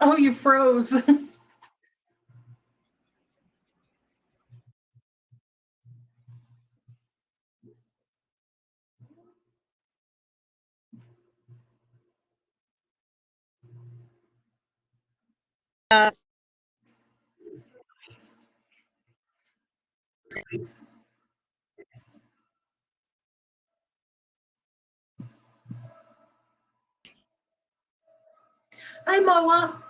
Oh, you froze. Hi, Moa.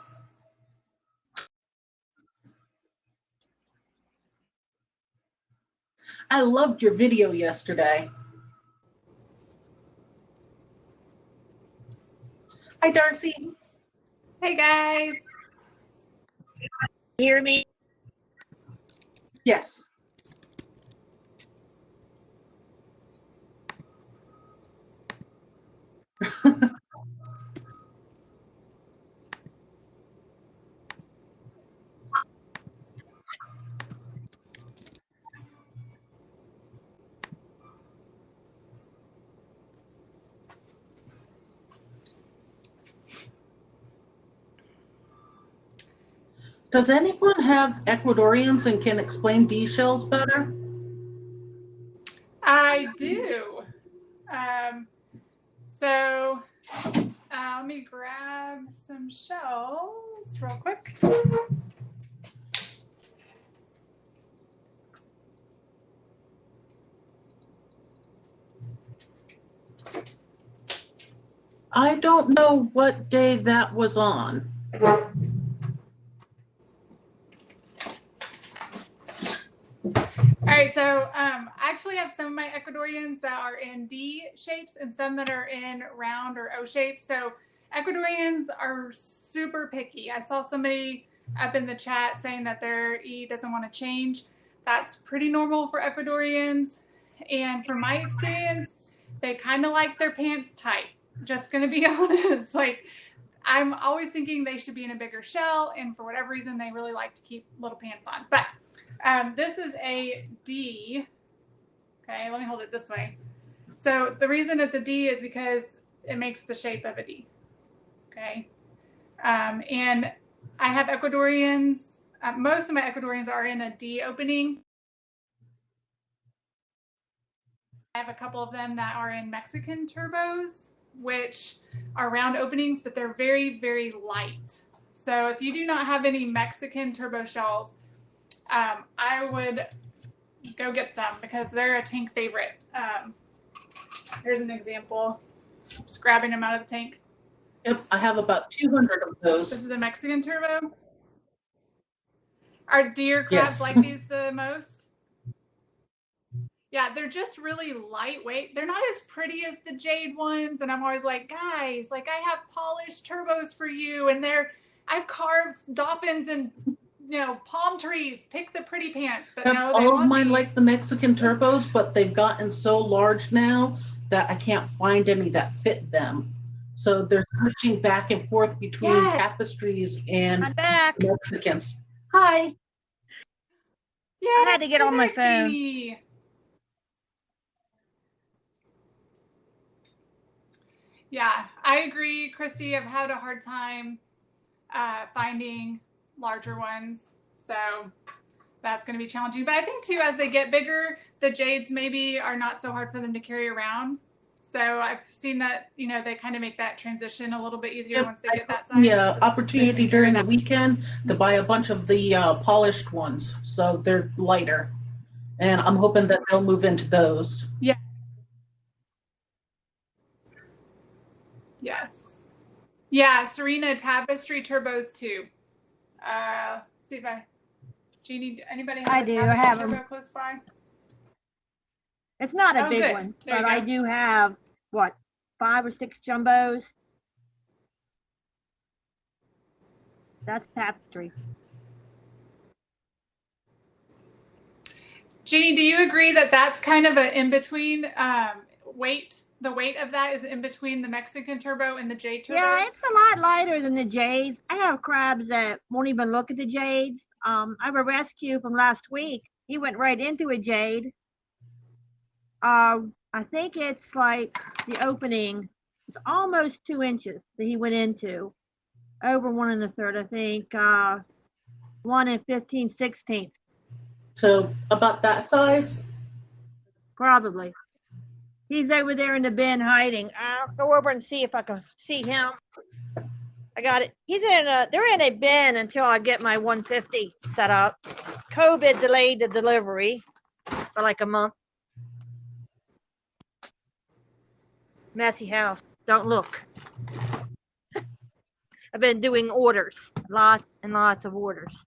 I loved your video yesterday. Hi, Darcy. Hey guys. Hear me? Yes. Does anyone have Ecuadorians and can explain D shells better? I do. So let me grab some shells real quick. I don't know what day that was on. All right, so I actually have some of my Ecuadorians that are in D shapes and some that are in round or O shapes. So Ecuadorians are super picky. I saw somebody up in the chat saying that their E doesn't want to change. That's pretty normal for Ecuadorians. And from my experience, they kind of like their pants tight. Just going to be honest. Like, I'm always thinking they should be in a bigger shell, and for whatever reason, they really like to keep little pants on. But this is a D. Okay, let me hold it this way. So the reason it's a D is because it makes the shape of a D. Okay. And I have Ecuadorians. Most of my Ecuadorians are in a D opening. I have a couple of them that are in Mexican turbos, which are round openings, but they're very, very light. So if you do not have any Mexican turbo shells, I would go get some because they're a tank favorite. Here's an example. Just grabbing them out of the tank. Yep, I have about 200 of those. This is a Mexican turbo. Are deer crabs like these the most? Yeah, they're just really lightweight. They're not as pretty as the jade ones. And I'm always like, guys, like I have polished turbos for you. And I've carved dolphins and, you know, palm trees. Pick the pretty pants. But no, they all want of mine these. like the Mexican turbos, but they've gotten so large now that I can't find any that fit them. So they're switching back and forth between tapestries and Mexicans. Hi. Yeah, I had to get on my phone. Jeanne. Yeah, I agree, Christy. I've had a hard time finding larger ones. So that's going to be challenging. But I think, too, as they get bigger, the jades maybe are not so hard for them to carry around. So I've seen that, you know, they kind of make that transition a little bit easier once they get that size. Yeah, opportunity during the weekend to buy a bunch of the polished ones. So they're lighter. And I'm hoping that they'll move into those. Yeah. Yes. Yeah, Serena tapestry turbos too. See if Jeanne, anybody have I a do. tapestry I have turbo them. close by? It's not a big one, but I do have, what, 5 or 6 jumbos. That's tapestry. Jeanne, do you agree that that's kind of an in-between weight? The weight of that is in between the Mexican turbo and the jade turbos? Yeah, it's a lot lighter than the jades. I have crabs that won't even look at the jades. I have a rescue from last week. He went right into a jade. I think it's like the opening. It's almost 2 inches that he went into. over 1 1/3, I think. 1 15/16. So about that size? Probably. He's over there in the bin hiding. I'll go over and see if I can see him. I got it. They're in a bin until I get my 150 set up. COVID delayed the delivery for like a month. Messy house. Don't look. I've been doing orders. Lots and lots of orders.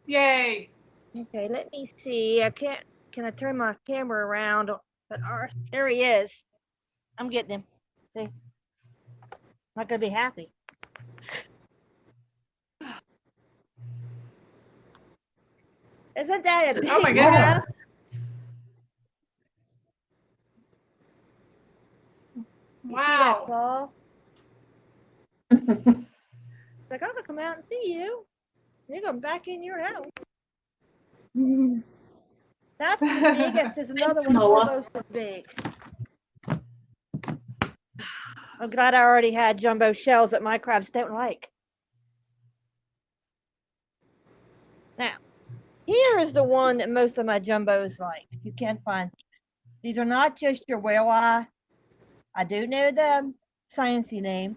Yay. Okay, let me see. Can I turn my camera around? But there he is. I'm getting him. See? Not gonna be happy. Isn't that a big Oh my goodness. Wow. Like, I'm gonna come out and see you. You're going back in your house. That's the biggest. There's another one almost as big. I'm glad I already had jumbo shells that my crabs don't like. Now, here is the one that most of my jumbos like. You can't find these. These are not just your whale eye. I do know the sciencey name.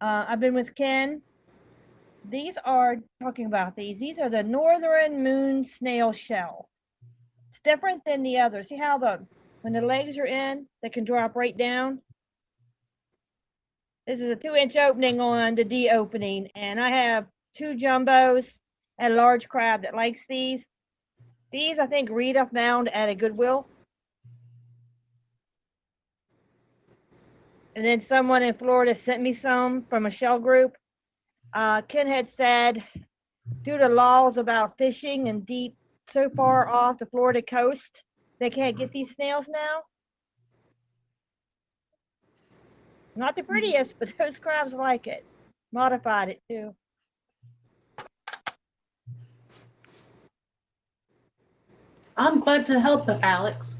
I've been with Ken. These are, talking about these are the northern moon snail shell. It's different than the others. See how when the legs are in, they can drop right down. This is a 2-inch opening on the D opening, and I have 2 jumbos and a large crab that likes these. These, I think, Rita found at a Goodwill. And then someone in Florida sent me some from a shell group. Ken had said, due to laws about fishing and deep so far off the Florida coast, they can't get these snails now. Not the prettiest, but those crabs like it. Modified it too. I'm glad to help, Alex.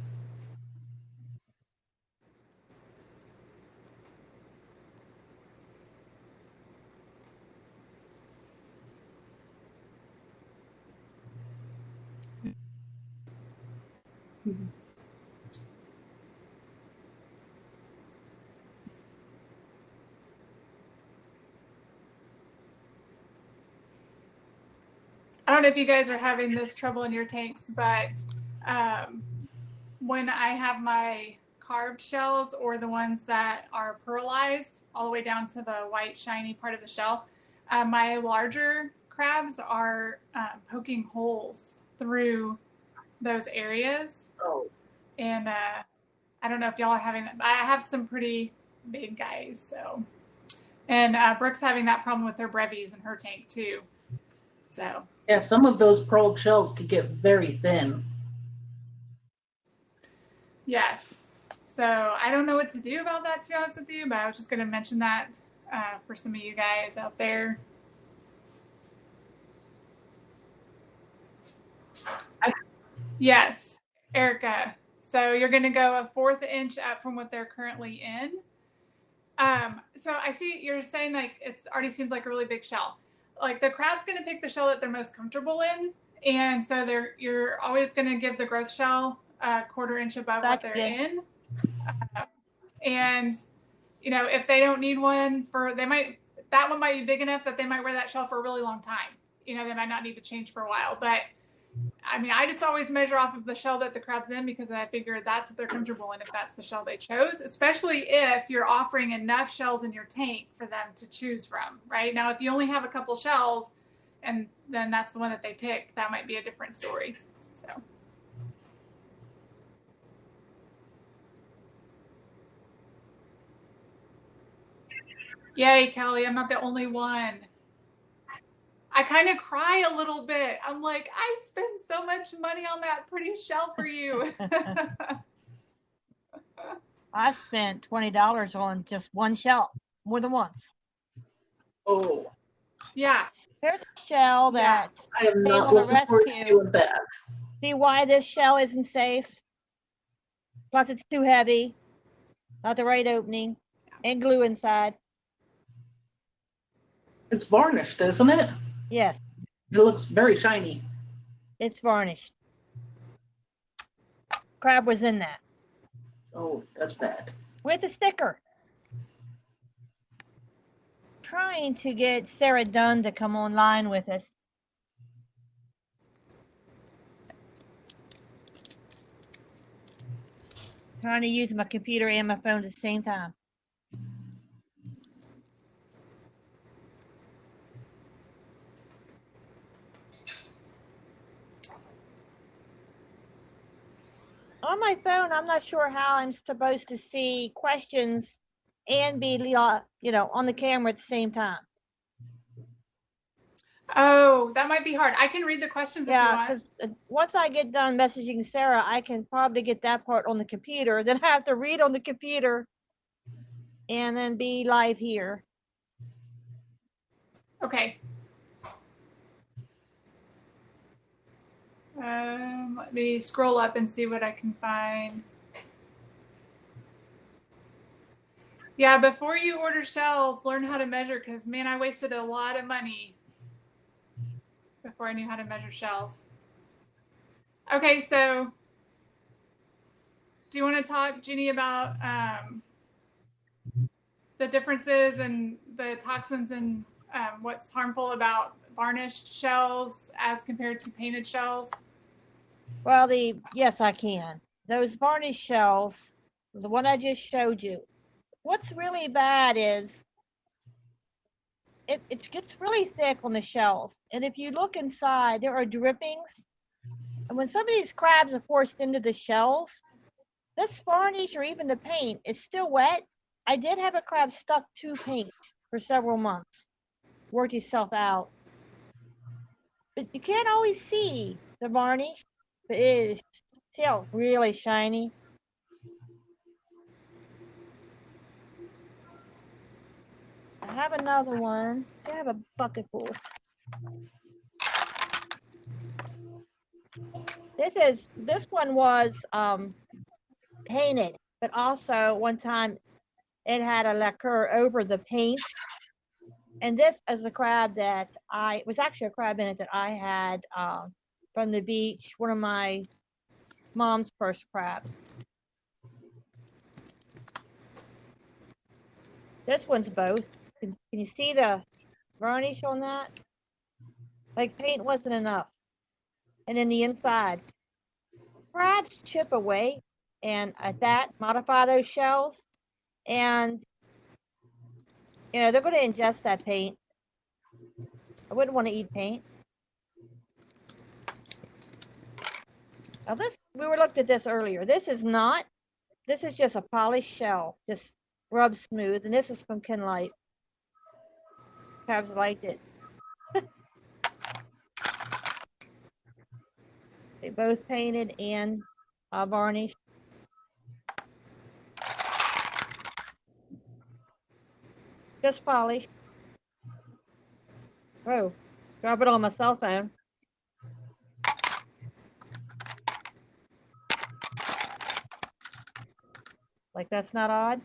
I don't know if you guys are having this trouble in your tanks, but when I have my carved shells or the ones that are pearlized all the way down to the white shiny part of the shell, my larger crabs are poking holes through those areas. Oh. And I don't know if y'all are having that. I have some pretty big guys, so. And Brooke's having that problem with her brevies in her tank too. So. Yeah, some of those pearled shells could get very thin. Yes. So I don't know what to do about that, to be honest with you, but I was just going to mention that for some of you guys out there. Yes, Erica. So you're going to go 1/4 inch up from what they're currently in. So I see you're saying like it's already seems like a really big shell. Like the crab's going to pick the shell that they're most comfortable in, and so you're always going to give the growth shell a 1/4 inch above what they're in. And you know, if they don't need one that one might be big enough that they might wear that shell for a really long time. You know, they might not need to change for a while, but I mean, I just always measure off of the shell that the crab's in because I figure that's what they're comfortable in if that's the shell they chose, especially if you're offering enough shells in your tank for them to choose from, right? Now, if you only have a couple shells and then that's the one that they pick, that might be a different story. So. Yay, Kelly, I'm not the only one. I kind of cry a little bit. I'm like, I spent so much money on that pretty shell for you. I spent $20 on just one shell, more than once. Oh. Yeah. Here's a shell that I am not looking forward to doing that. See why this shell isn't safe? Plus, it's too heavy, not the right opening, and glue inside. It's varnished, isn't it? Yes, It looks very shiny. it's varnished. Crab was in that. Oh, that's bad. With a sticker. Trying to get Sarah Dunn to come online with us. Trying to use my computer and my phone at the same time. On my phone, I'm not sure how I'm supposed to see questions and be, you know, on the camera at the same time. Oh, that might be hard. I can read the questions if you Yeah, want. because once I get done messaging Sarah, I can probably get that part on the computer. Then I have to read on the computer and then be live here. Okay. Let me scroll up and see what I can find. Yeah, before you order shells, learn how to measure, because man, I wasted a lot of money before I knew how to measure shells. Okay, so do you want to talk, Jeannie, about the differences and the toxins and what's harmful about varnished shells as compared to painted shells? Well, yes, I can. Those varnish shells, the one I just showed you, what's really bad is it gets really thick on the shells. And if you look inside, there are drippings. And when some of these crabs are forced into the shells, this varnish or even the paint is still wet. I did have a crab stuck to paint for several months. Worked itself out. But you can't always see the varnish. But it is still really shiny. I have another one. I have a bucket full. This one was painted, but also one time it had a lacquer over the paint. And this is a crab that it was actually a crab in it that I had from the beach, one of my mom's first crabs. This one's both. Can you see the varnish on that? Like paint wasn't enough. And then the inside. Crabs chip away and at that, modify those shells. And, you know, they're going to ingest that paint. I wouldn't want to eat paint. Now we were looked at this earlier. This is just a polished shell, just rub smooth. And this is from Ken Light. Crabs liked it. They both painted and varnished. Just polished. Oh, drop it on my cell phone. Like that's not odd.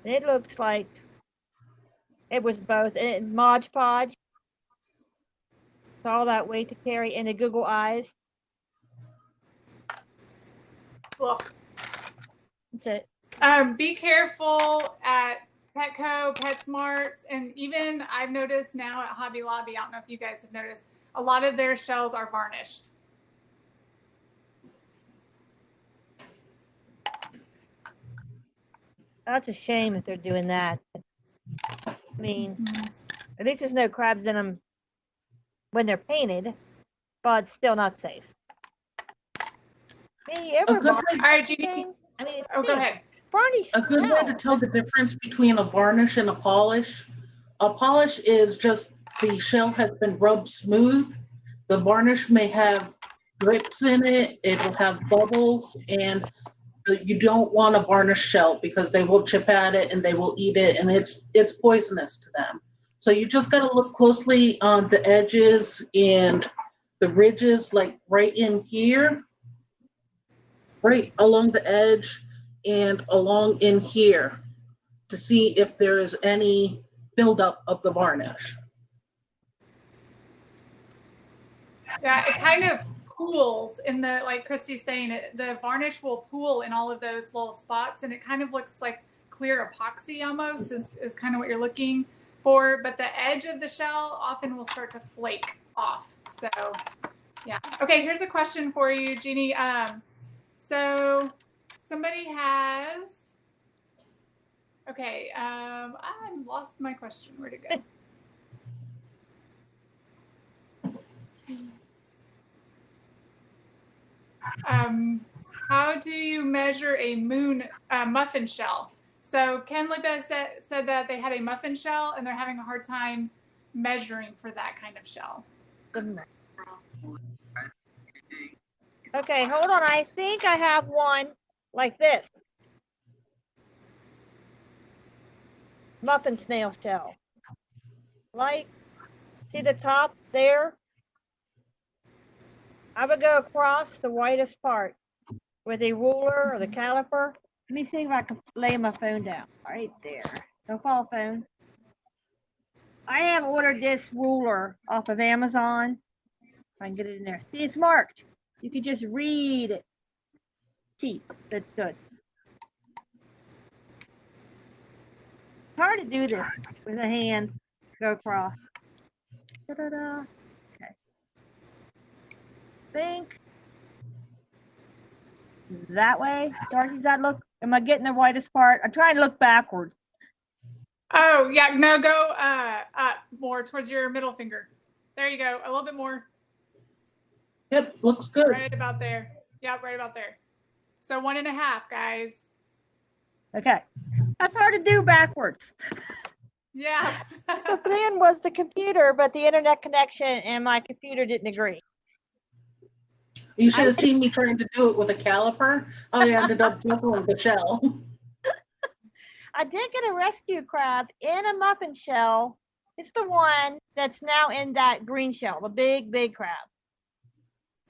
It looks like it was both Mod Podge. All that weight to carry and the Google eyes. Well, that's it. Be careful at Petco, PetSmart, and even I've noticed now at Hobby Lobby, I don't know if you guys have noticed, a lot of their shells are varnished. That's a shame if they're doing that. I mean, at least there's no crabs in them when they're painted, but still not safe. Hey, all right, Jeannie. I mean, go ahead. Varnish. A good way to tell the difference between a varnish and a polish. A polish is just the shell has been rubbed smooth. The varnish may have drips in it. It'll have bubbles, and you don't want a varnished shell because they will chip at it and they will eat it, and it's poisonous to them. So you just got to look closely on the edges and the ridges, like right in here, right along the edge. and along in here to see if there's any buildup of the varnish. Yeah, it kind of pools in the, like Christy's saying, the varnish will pool in all of those little spots, and it kind of looks like clear epoxy almost is kind of what you're looking for. But the edge of the shell often will start to flake off. So yeah. Okay, here's a question for you, Jeanne. So somebody has, okay, I lost my question. Where'd it go? How do you measure a muffin shell? So Ken Lipa said that they had a muffin shell and they're having a hard time measuring for that kind of shell. Okay, hold on. I think I have one like this. Muffin snail shell. Like, see the top there? I would go across the whitest part with a ruler or the caliper. Let me see if I can lay my phone down right there. Don't fall phone. I have ordered this ruler off of Amazon. If I can get it in there. See, it's marked. You can just read it. Cheap. That's good. It's hard to do this with a hand. Go across. Da-da-da. Okay. Think that way. Darcy, does that look? Am I getting the whitest part? I'm trying to look backwards. Oh yeah, no, go up more towards your middle finger. There you go. A little bit more. Yep, looks good. Right about there. Yep, right about there. So 1.5, guys. Okay. That's hard to do backwards. Yeah. The plan was the computer, but the internet connection and my computer didn't agree. You should have seen me trying to do it with a caliper. I ended up juggling the shell. I did get a rescue crab in a muffin shell. It's the one that's now in that green shell, the big, big crab.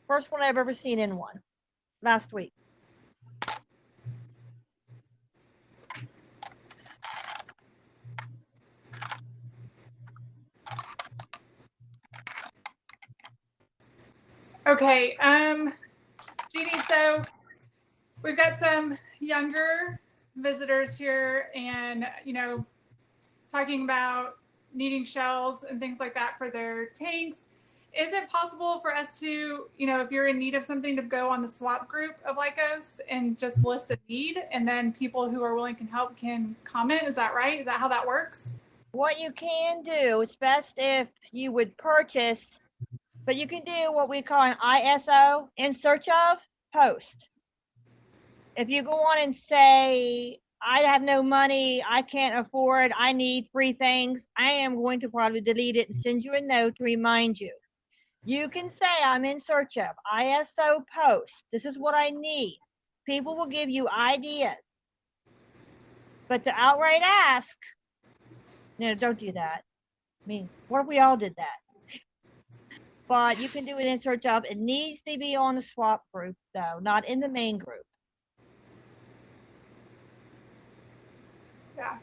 First one I've ever seen in one last week. Okay, Jeanne, so we've got some younger visitors here and, you know, talking about needing shells and things like that for their tanks. Is it possible for us to, you know, if you're in need of something, to go on the swap group of Lycos and just list a need, and then people who are willing can help can comment? Is that right? Is that how that works? What you can do, it's best if you would purchase, but you can do what we call an ISO, in search of, post. If you go on and say, I have no money, I can't afford, I need 3 things, I am going to probably delete it and send you a note to remind you. You can say, I'm in search of, ISO post, this is what I need. People will give you ideas. But to outright ask, no, don't do that. I mean, what if we all did that? But you can do it in search of. It needs to be on the swap group, though, not in the main group. Yeah.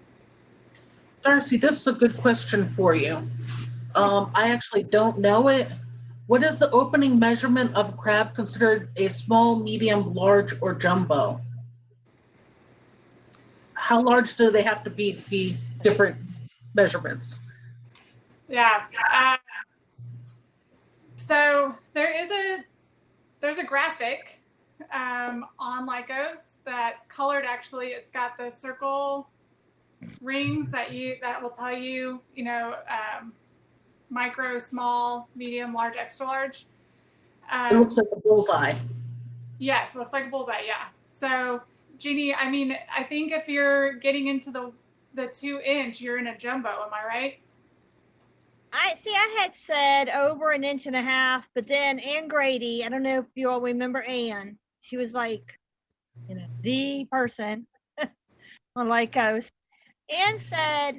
Darcy, this is a good question for you. I actually don't know it. What is the opening measurement of a crab considered a small, medium, large, or jumbo? How large do they have to be different measurements? Yeah. So there's a graphic on Lycos that's colored. Actually, it's got the circle rings that will tell you, you know, micro, small, medium, large, extra large. It looks like a bullseye. Yes, it looks like a bullseye. Yeah. So, Jeanne, I mean, I think if you're getting into the 2-inch, you're in a jumbo. Am I right? I had said over 1.5 inches, but then Ann Grady, I don't know if you all remember Ann, she was like, you know, the person on Lycos. Ann said,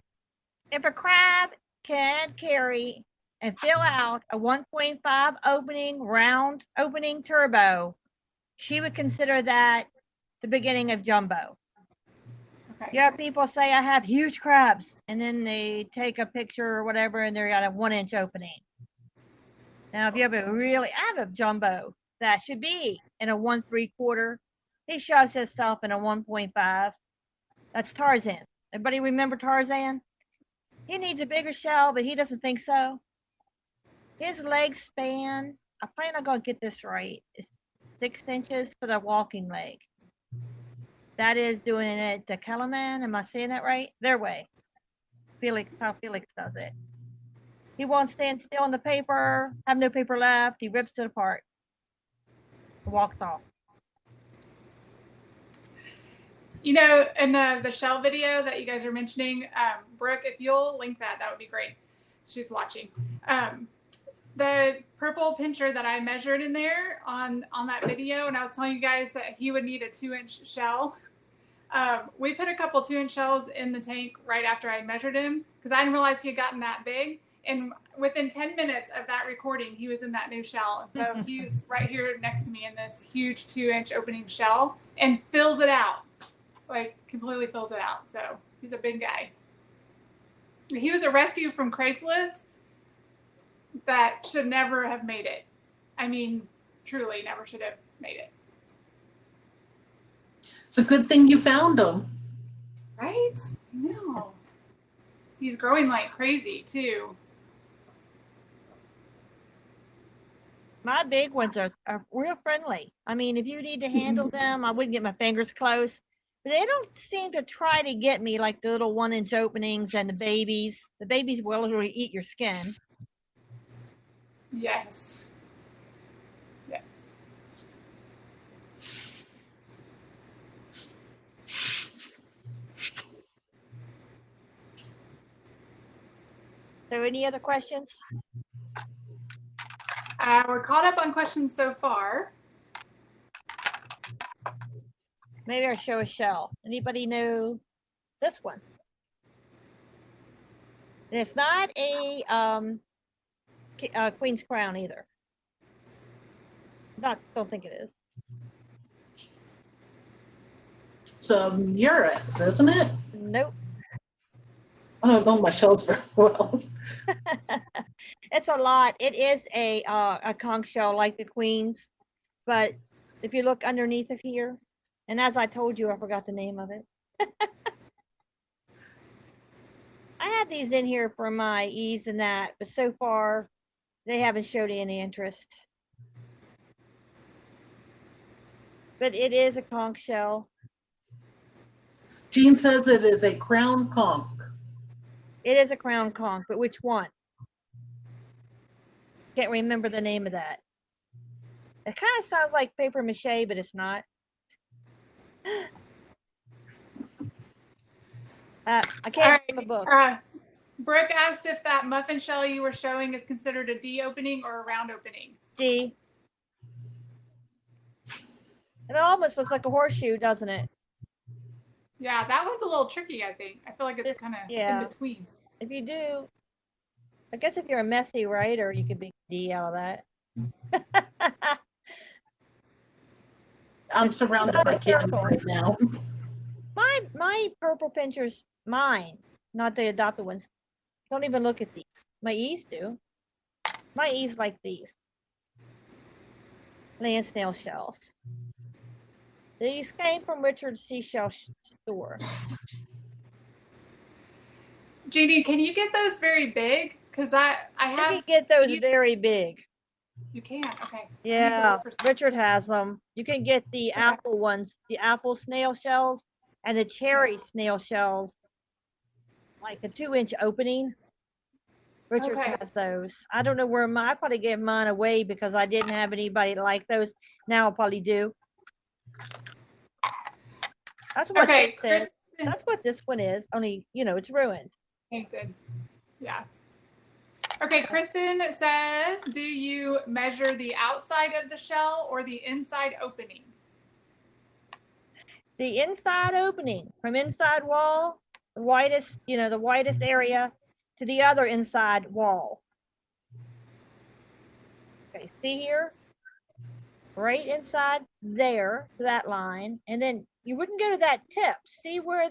if a crab can carry and fill out a 1.5 opening, round opening turbo, she would consider that the beginning of jumbo. Okay. You have people say, I have huge crabs, and then they take a picture or whatever, and they're got a 1-inch opening. Now, if you have a really avid jumbo, that should be in a 1/3. He shoves himself in a 1.5. That's Tarzan. Everybody remember Tarzan? He needs a bigger shell, but he doesn't think so. His leg span, I plan on going to get this right, is 6 inches for the walking leg. That is doing it to Kellerman. Am I saying that right? Their way. Felix, how Felix does it. He won't stand still on the paper, have no paper left. He rips it apart. Walks off. You know, in the shell video that you guys are mentioning, Brooke, if you'll link that, that would be great. She's watching. The purple pincher that I measured in there on that video, and I was telling you guys that he would need a 2-inch shell. We put a couple 2-inch shells in the tank right after I measured him because I didn't realize he had gotten that big. And within 10 minutes of that recording, he was in that new shell. And so he's right here next to me in this huge 2-inch opening shell and fills it out, like completely fills it out. So he's a big guy. He was a rescue from Craigslist that should never have made it. I mean, truly never should have made it. It's a good thing you found him. Right? No. He's growing like crazy too. My big ones are real friendly. I mean, if you need to handle them, I wouldn't get my fingers close. But they don't seem to try to get me like the little 1-inch openings and the babies. The babies will literally eat your skin. Yes. Yes. So any other questions? We're caught up on questions so far. Maybe I'll show a shell. Anybody know this one? And it's not a Queen's Crown either. Don't think it is. It's a Murex, isn't it? Nope. I don't know my shells very well. It's a lot. It is a conch shell like the Queen's, but if you look underneath of here, and as I told you, I forgot the name of it. I had these in here for my ease and that, but so far they haven't showed any interest. But it is a conch shell. Jeanne says it is a crown conch. It is a crown conch, but which one? Can't remember the name of that. It kind of sounds like paper mache, but it's not. I can't read the book. Brooke asked if that muffin shell you were showing is considered a D opening or a round opening. D. It almost looks like a horseshoe, doesn't it? Yeah, that one's a little tricky, I think. I feel like it's kind of in between. If you do, I guess if you're a messy writer, you could be D out of that. I'm surrounded by kittens right now. My purple pinchers, mine, not the adopted ones, don't even look at these. My E's do. My E's like these. Land snail shells. These came from Richard's seashell store. Jeannie, can you get those very big? Because I have. You can get those very big. You can, okay. Yeah, Richard has them. You can get the apple ones, the apple snail shells and the cherry snail shells, like a 2-inch opening. Richard has those. I don't know where I probably gave mine away because I didn't have anybody like those. Now I'll probably do. That's what that's what this one is. Only, it's ruined. Painted. Yeah. Okay, Kristen says, do you measure the outside of the shell or the inside opening? The inside opening, from inside wall, the widest area to the other inside wall. Okay, see here? Right inside there, that line, and then you wouldn't go to that tip. See where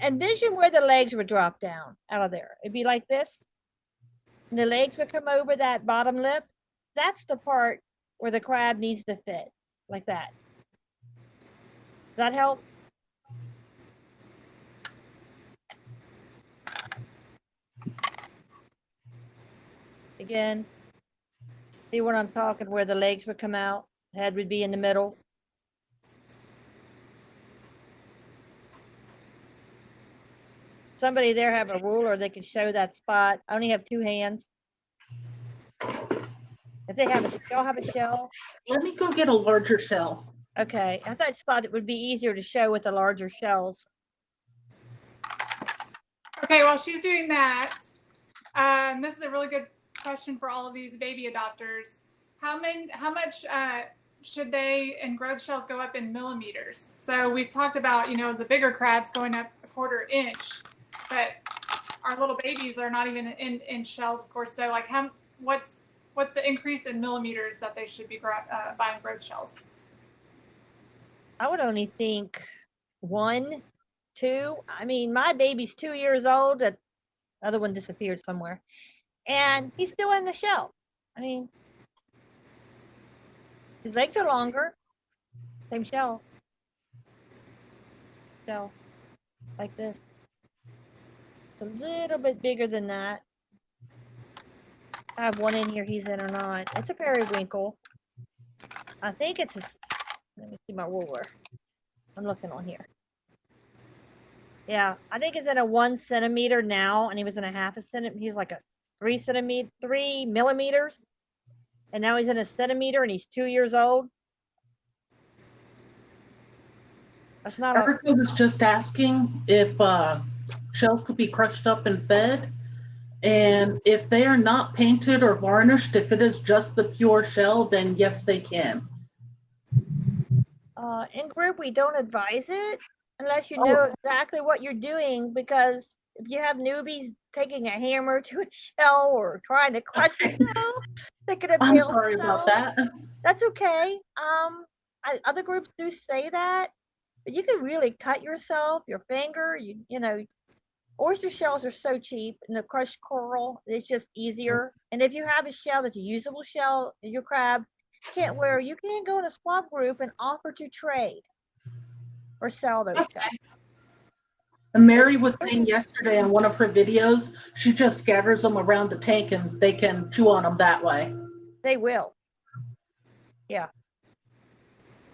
envision where the legs would drop down out of there. It'd be like this. And the legs would come over that bottom lip. That's the part where the crab needs to fit, like that. Does that help? Again, see what I'm talking, where the legs would come out, the head would be in the middle. Somebody there have a ruler, they can show that spot. I only have 2 hands. If they have a shell, have a shell. Let me go get a larger shell. Okay, I thought it would be easier to show with the larger shells. Okay, while she's doing that, this is a really good question for all of these baby adopters. How much should they and growth shells go up in millimeters? So we've talked about, the bigger crabs going up a 1/4 inch, but our little babies are not even in shells, of course. So like, what's the increase in millimeters that they should be buying growth shells? I would only think 1, 2. I mean, my baby's 2 years old. The other one disappeared somewhere. And he's still in the shell. I mean, his legs are longer. Same shell. Shell. Like this. A little bit bigger than that. I have one in here he's in or not. It's a periwinkle. I think it's a, let me see my ruler. I'm looking on here. Yeah, I think it's in a 1 centimeter now, and he was in a 1/2 centimeter. He's like a 3 millimeters. And now he's in a centimeter and he's 2 years old. That's not Erica was just asking if shells could be crushed up and fed. And if they are not painted or varnished, if it is just the pure shell, then yes, they can. In group, we don't advise it unless you know exactly what you're doing, because if you have newbies taking a hammer to a shell or trying to crush a shell, they could have I'm sorry about that. That's okay. Other groups do say that, but you can really cut yourself, your finger. You know, oyster shells are so cheap, and the crushed coral, it's just easier. And if you have a shell that's a usable shell, your crab can't wear, you can go in a swap group and offer to trade or sell those shells. And Mary was saying yesterday on one of her videos, she just scatters them around the tank and they can chew on them that way. They will. Yeah.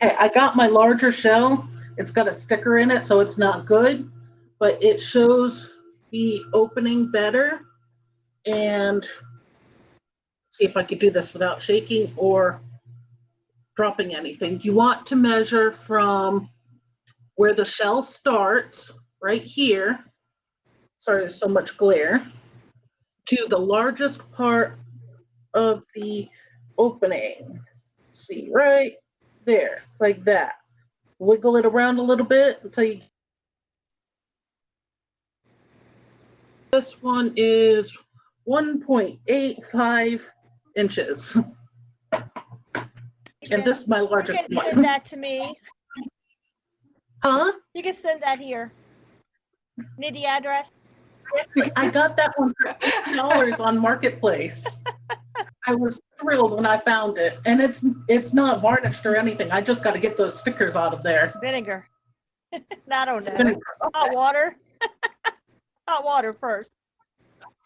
Okay, I got my larger shell. It's got a sticker in it, so it's not good, but it shows the opening better. And let's see if I could do this without shaking or dropping anything. You want to measure from where the shell starts, right here. Sorry, there's so much glare. To the largest part of the opening. See, right there, like that. Wiggle it around a little bit until you. This one is 1.85 inches. And this is my largest one. You can send that to me. Huh? You can send that here. Need the address? I got that one for $8 on Marketplace. I was thrilled when I found it. And it's not varnished or anything. I just got to get those stickers out of there. Vinegar. I don't know. Vinegar. Hot water. Hot water first.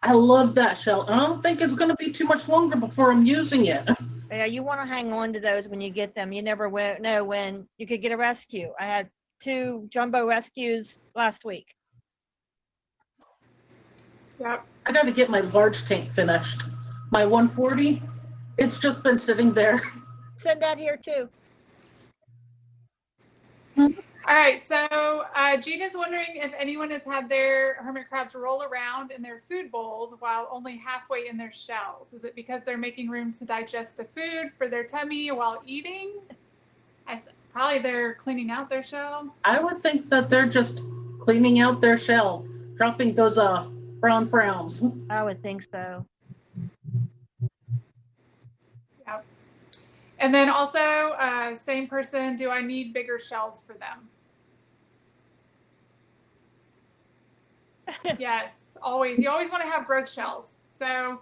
I love that shell. I don't think it's going to be too much longer before I'm using it. Yeah, you want to hang on to those when you get them. You never know when you could get a rescue. I had 2 jumbo rescues last week. Yep. I got to get my large tank finished. My 140, it's just been sitting there. Send that here too. All right, so Jeanne is wondering if anyone has had their hermit crabs roll around in their food bowls while only halfway in their shells. Is it because they're making room to digest the food for their tummy while eating? Probably they're cleaning out their shell. I would think that they're just cleaning out their shell, dropping those brown frowns. I would think so. Yep. And then also, same person, do I need bigger shells for them? Yes, always. You always want to have growth shells. So,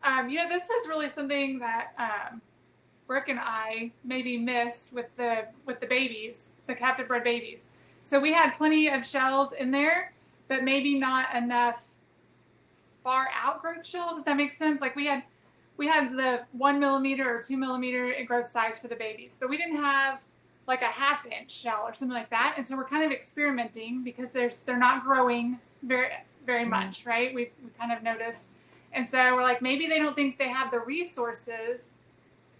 this was really something that Brooke and I maybe missed with the babies, the captive bred babies. So we had plenty of shells in there, but maybe not enough far outgrowth shells, if that makes sense. Like we had the 1 millimeter or 2 millimeter in growth size for the babies, but we didn't have like a 1/2 inch shell or something like that. And so we're kind of experimenting because they're not growing very much, right? We kind of noticed. And so we're like, maybe they don't think they have the resources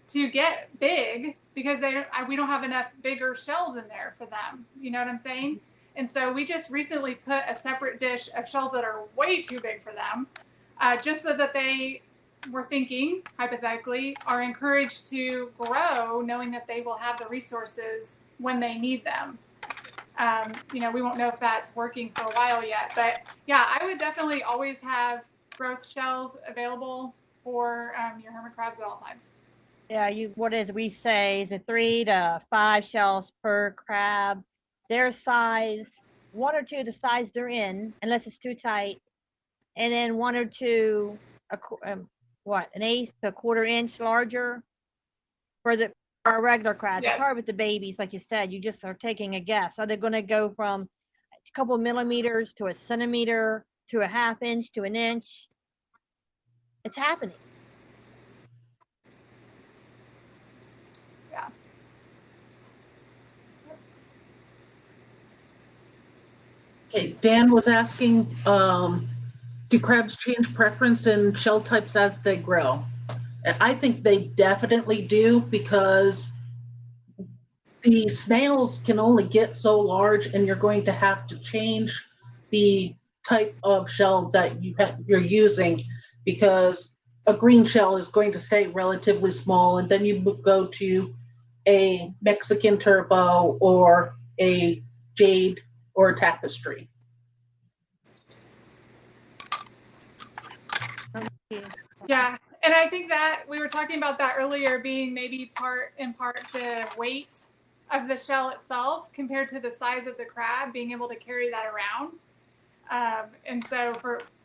to get big because we don't have enough bigger shells in there for them. You know what I'm saying? And so we just recently put a separate dish of shells that are way too big for them, just so that they were thinking, hypothetically, are encouraged to grow, knowing that they will have the resources when they need them. We won't know if that's working for a while yet, but yeah, I would definitely always have growth shells available for your hermit crabs at all times. Yeah, we say is it 3 to 5 shells per crab. Their size, 1 or 2 the size they're in, unless it's too tight, and then 1 or 2, an 1/8 to 1/4 inch larger for our regular crabs. Yes. It's hard with the babies, like you said. You just are taking a guess. Are they going to go from a couple millimeters to a centimeter to a 1/2 inch to an inch? It's happening. Yeah. Okay, Dan was asking, do crabs change preference in shell types as they grow? And I think they definitely do, because the snails can only get so large, and you're going to have to change the type of shell that you're using, because a green shell is going to stay relatively small, and then you go to a Mexican turbo or a jade or a tapestry. Yeah, and I think that we were talking about that earlier, being maybe in part the weight of the shell itself compared to the size of the crab, being able to carry that around. And so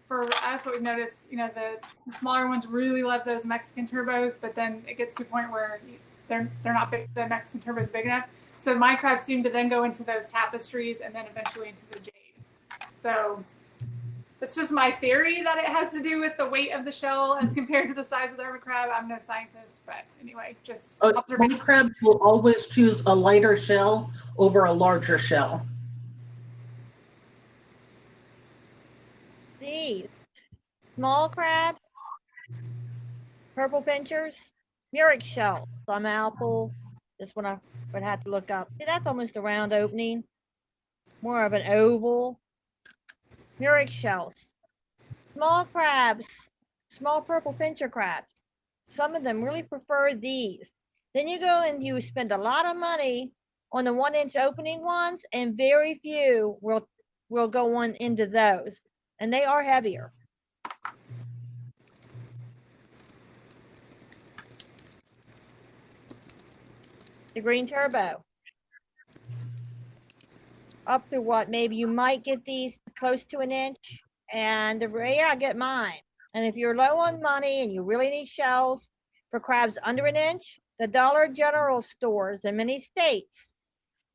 for us, what we've noticed, the smaller ones really love those Mexican turbos, but then it gets to a point where they're not big. The Mexican turbo is big enough. So my crabs seem to then go into those tapestries and then eventually into the jade. So that's just my theory, that it has to do with the weight of the shell as compared to the size of the hermit crab. I'm no scientist, but anyway, just observation. My crabs will always choose a lighter shell over a larger shell. These small crabs, purple pinchers, Murex shells, some apple. This one I would have to look up. See, that's almost a round opening, more of an oval. Murex shells, small crabs, small purple pincher crabs. Some of them really prefer these. Then you go and you spend a lot of money on the 1-inch opening ones, and very few will go on into those, and they are heavier. The green turbo. Up to what, maybe you might get these close to an inch, and the rare I get mine. And if you're low on money and you really need shells for crabs under an inch, the Dollar General stores in many states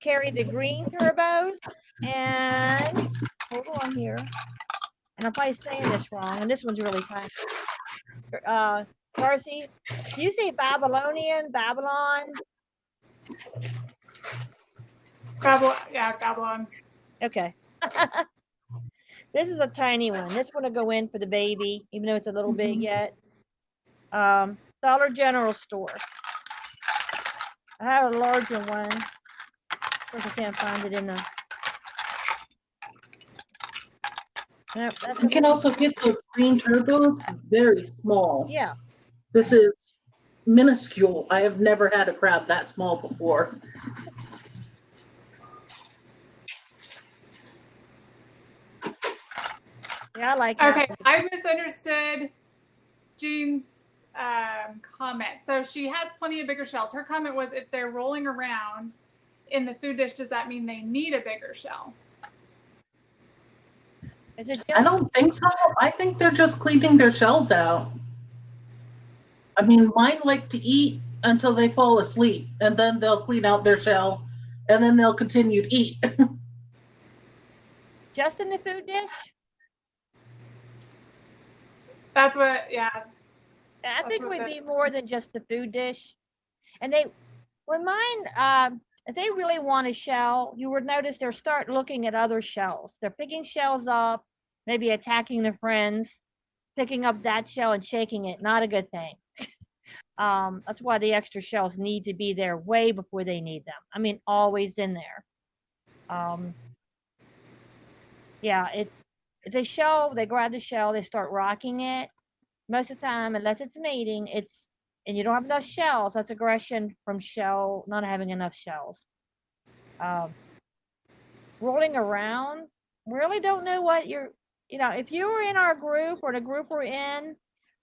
carry the green turbos. And hold on here, and I'm probably saying this wrong, and this one's really tiny. Darcy, do you say Babylon? Babylon. Okay. This is a tiny one. This one will go in for the baby, even though it's a little big yet. Dollar General store. I have a larger one. Of course, I can't find it in the. Nope, You can also get the green turbo, very small. Yeah. This is minuscule. I have never had a crab that small before. Yeah, I like Okay, that. I misunderstood Jeanne's comment. So she has plenty of bigger shells. Her comment was, if they're rolling around in the food dish, does that mean they need a bigger shell? I don't think so. I think they're just cleaning their shells out. I mean, mine like to eat until they fall asleep, and then they'll clean out their shell, and then they'll continue to eat. Just in the food dish? That's what, yeah. I think it would be more than just the food dish. And when mine, if they really want a shell, you would notice they'll start looking at other shells. They're picking shells up, maybe attacking their friends, picking up that shell and shaking it. Not a good thing. That's why the extra shells need to be there way before they need them. I mean, always in there. Yeah, it's a shell. They grab the shell, they start rocking it. Most of the time, unless it's mating, and you don't have enough shells, that's aggression from shell not having enough shells. Rolling around, really don't know what if you were in our group or the group we're in,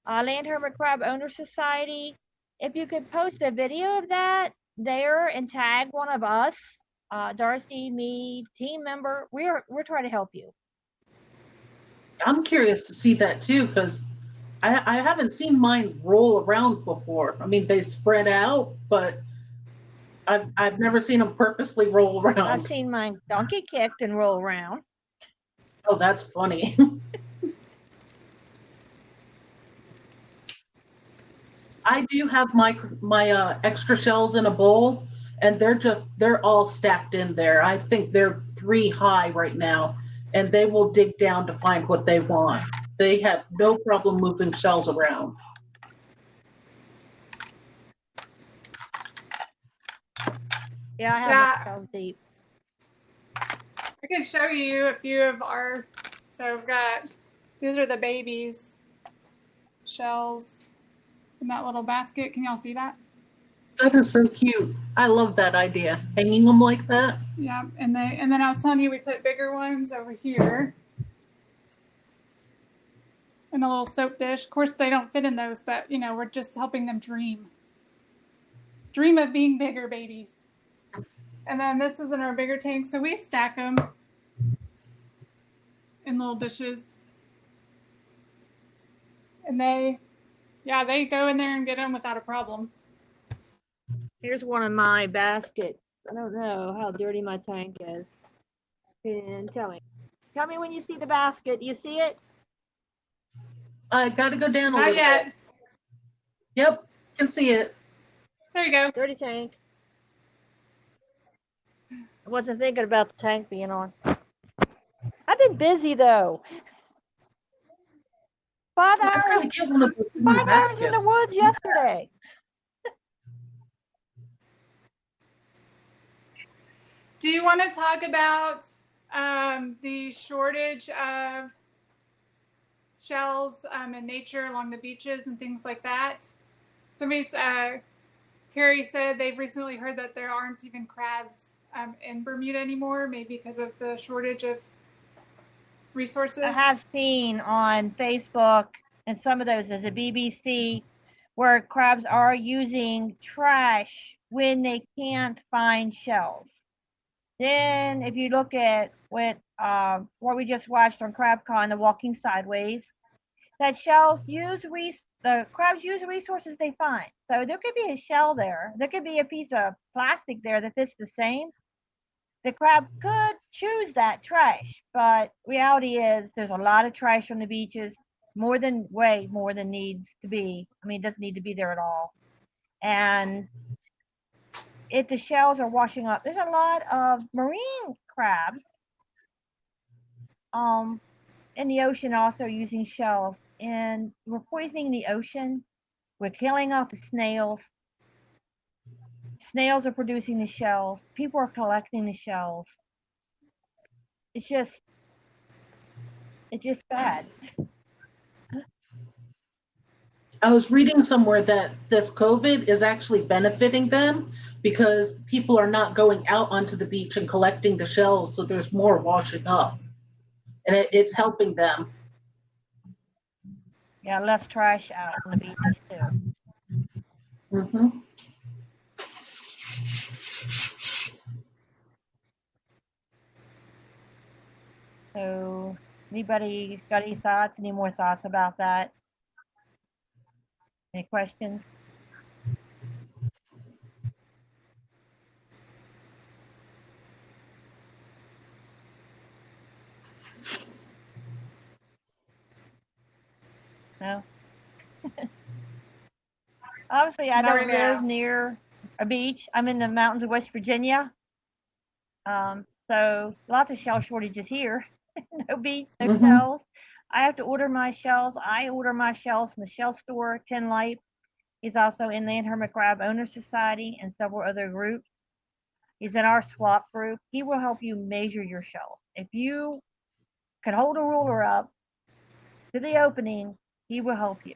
Land Hermit Crab Owner Society, if you could post a video of that there and tag one of us, Darcy, me, team member, we're trying to help you. I'm curious to see that too, because I haven't seen mine roll around before. I mean, they spread out, but I've never seen them purposely roll around. I've seen mine donkey kicked and roll around. Oh, that's funny. I do have my extra shells in a bowl, and they're all stacked in there. I think they're 3 high right now, and they will dig down to find what they want. They have no problem moving shells around. Yeah, I have my shells deep. I can show you a few of our, so we've got, these are the babies' shells in that little basket. Can y'all see that? That is so cute. I love that idea. Hanging them like that. Yeah, and then I was telling you we put bigger ones over here in a little soap dish. Of course, they don't fit in those, but we're just helping them dream of being bigger babies. And then this is in our bigger tank, so we stack them in little dishes, and they go in there and get them without a problem. Here's one of my baskets. I don't know how dirty my tank is. And tell me when you see the basket. You see it? I got to go down a little Not yet. bit. Yep, can see it. There you go. Dirty tank. I wasn't thinking about the tank being on. I've been busy though. 5 hours. I'm trying to get one of those 5 hours in the woods yesterday. Do you want to talk about the shortage of shells in nature along the beaches and things like that? Carrie said they've recently heard that there aren't even crabs in Bermuda anymore, maybe because of the shortage of resources. I have seen on Facebook and some of those as a BBC where crabs are using trash when they can't find shells. Then if you look at what we just watched on CrabCon, the walking sideways, that the crabs use resources they find. So there could be a shell there. There could be a piece of plastic there that fits the same. The crab could choose that trash, but reality is there's a lot of trash on the beaches, way more than needs to be. I mean, it doesn't need to be there at all. And if the shells are washing up, there's a lot of marine crabs in the ocean also using shells, and we're poisoning the ocean. We're killing off the snails. Snails are producing the shells. People are collecting the shells. It's just bad. I was reading somewhere that this COVID is actually benefiting them because people are not going out onto the beach and collecting the shells, so there's more washing up. And it's helping them. Yeah, less trash out on the beaches too. Mm-hmm. So, anybody got any thoughts? Any more thoughts about that? Any questions? No. Obviously, I Not don't right live now. near a beach. I'm in the mountains of West Virginia. So lots of shell shortages here. No beach, no Mm-hmm. shells. I have to order my shells. I order my shells from the shell store. Tin Light. He's also in the Land Hermit Crab Owner Society and several other groups. He's in our swap group. He will help you measure your shells. If you can hold a ruler up to the opening, he will help you.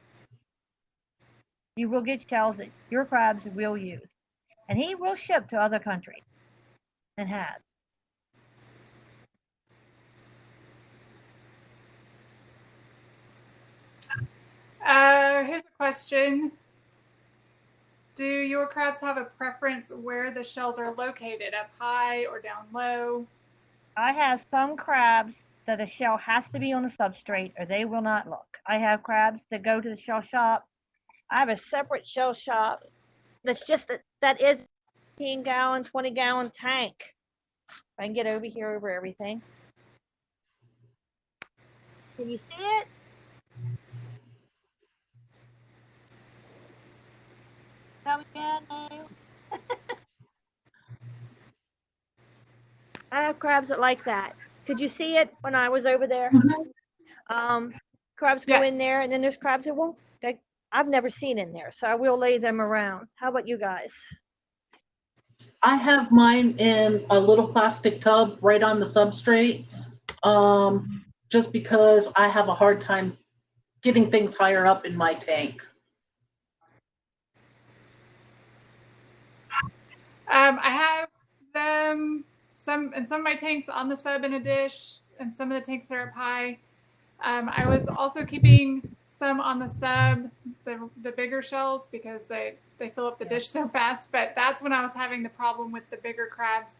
You will get shells that your crabs will use. And he will ship to other countries and has. Here's a question. Do your crabs have a preference where the shells are located, up high or down low? I have some crabs that a shell has to be on the substrate or they will not look. I have crabs that go to the shell shop. I have a separate shell shop that's just that is 15-gallon, 20-gallon tank. If I can get over here over everything. Can you see it? Come again now. I have crabs that like that. Could you see it when I was over there? Crabs go Yes. in there, and then there's crabs that won't. I've never seen in there, so I will lay them around. How about you guys? I have mine in a little plastic tub right on the substrate, just because I have a hard time getting things higher up in my tank. I have them some of my tanks on the sub in a dish, and some of the tanks are up high. I was also keeping some on the sub, the bigger shells, because they fill up the dish so fast. But that's when I was having the problem with the bigger crabs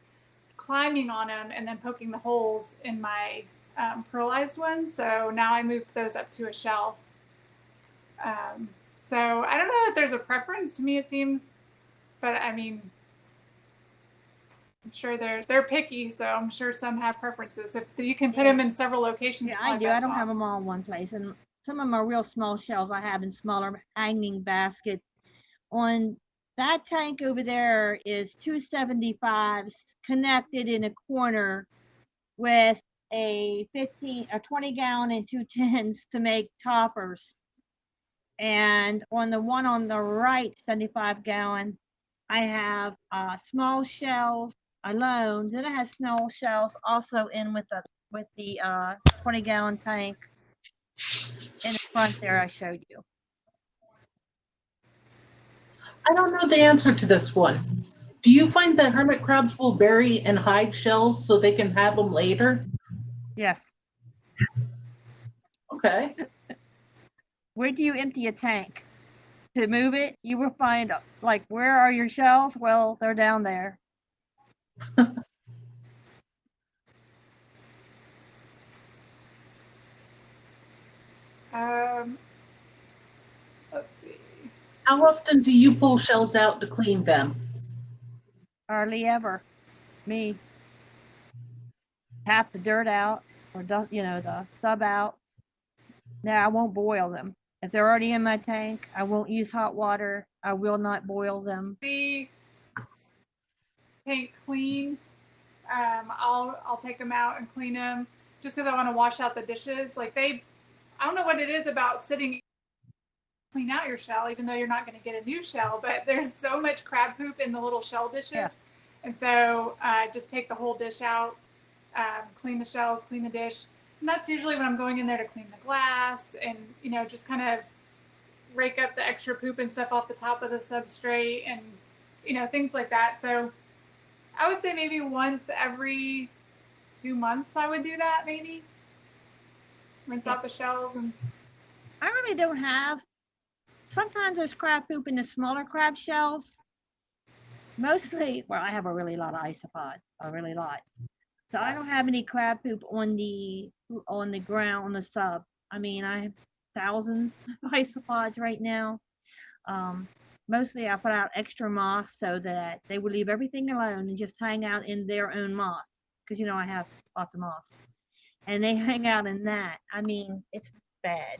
climbing on them and then poking the holes in my pearlized ones. So now I moved those up to a shelf. So I don't know if there's a preference. To me, it seems, but I mean, I'm sure they're picky, so I'm sure some have preferences. If you can put them in several locations, yeah, I do. I don't have them all in one place, and some of them are real small shells. I have in smaller hanging baskets. On that tank over there is 275s connected in a corner with a 20-gallon and 2 tins to make toppers. And on the one on the right, 75-gallon, I have small shells alone. Then I have small shells also in with the 20-gallon tank in the front there I showed you. I don't know the answer to this one. Do you find that hermit crabs will bury and hide shells so they can have them later? Yes. Okay. Where do you empty a tank? To move it, you will find, like, where are your shells? Well, they're down there. Let's see. How often do you pull shells out to clean them? Hardly ever. Me. Tap the dirt out, or the sub out. Now I won't boil them. If they're already in my tank, I won't use hot water. I will not boil them. The tank clean. I'll take them out and clean them just because I want to wash out the dishes. Like I don't know what it is about sitting clean out your shell, even though you're not going to get a new shell, but there's so much crab poop in the little shell dishes. Yeah. And so just take the whole dish out, clean the shells, clean the dish. And that's usually when I'm going in there to clean the glass and, just kind of rake up the extra poop and stuff off the top of the substrate and, things like that. So I would say maybe once every 2 months I would do that, maybe. Rinse out the shells. And I really don't have. Sometimes there's crab poop in the smaller crab shells. Mostly, well, I have a really lot of isopods, a really lot. So I don't have any crab poop on the ground on the sub. I mean, I have thousands of isopods right now. Mostly I put out extra moss so that they would leave everything alone and just hang out in their own moss. Because you know I have lots of moss. And they hang out in that. I mean, it's bad.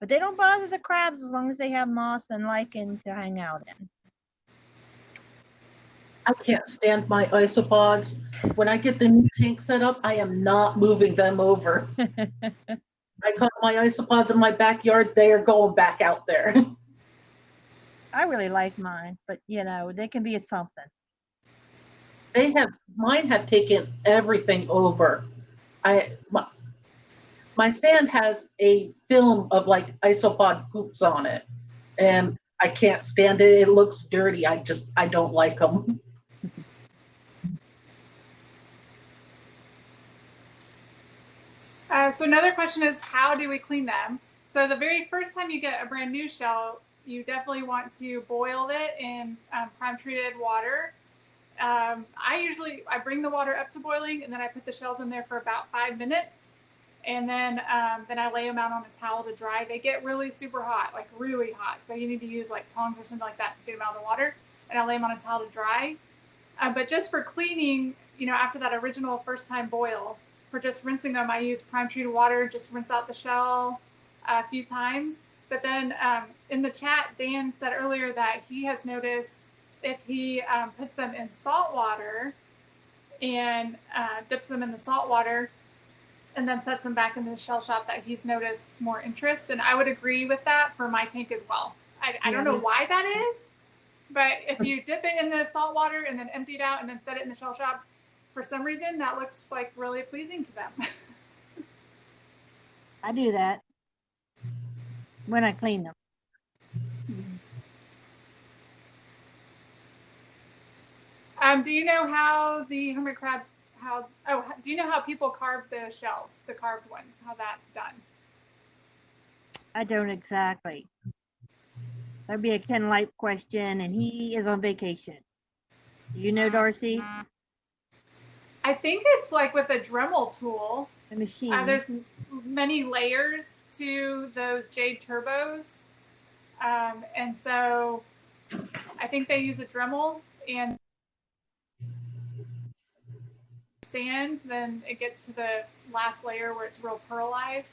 But they don't bother the crabs as long as they have moss and lichen to hang out in. I can't stand my isopods. When I get the new tank set up, I am not moving them over. I got my isopods in my backyard. They are going back out there. I really like mine, but you know, they can be a something. Mine have taken everything over. My sand has a film of like isopod poops on it, and I can't stand it. It looks dirty. I don't like them. So another question is, how do we clean them? So the very first time you get a brand new shell, you definitely want to boil it in prime treated water. I bring the water up to boiling, and then I put the shells in there for about 5 minutes, and then I lay them out on a towel to dry. They get really super hot, like really hot. So you need to use like tongs or something like that to get them out of the water. And I lay them on a towel to dry. But just for cleaning, you know, after that original first time boil, for just rinsing them, I use prime treated water, just rinse out the shell a few times. But then in the chat, Dan said earlier that he has noticed if he puts them in salt water and dips them in the salt water and then sets them back in the shell shop, that he's noticed more interest. And I would agree with that for my tank as well. I don't know why that is, but if you dip it in the salt water and then empty it out and then set it in the shell shop, for some reason that looks like really pleasing to them. I do that when I clean them. Do you know how the hermit crabs, do you know how people carve the shells, the carved ones, how that's done? I don't exactly. That'd be a Ken Light question, and he is on vacation. Do you know, Darcy? I think it's like with a Dremel tool. The machine. There's many layers to those jade turbos. And so I think they use a Dremel and sand, then it gets to the last layer where it's real pearlized.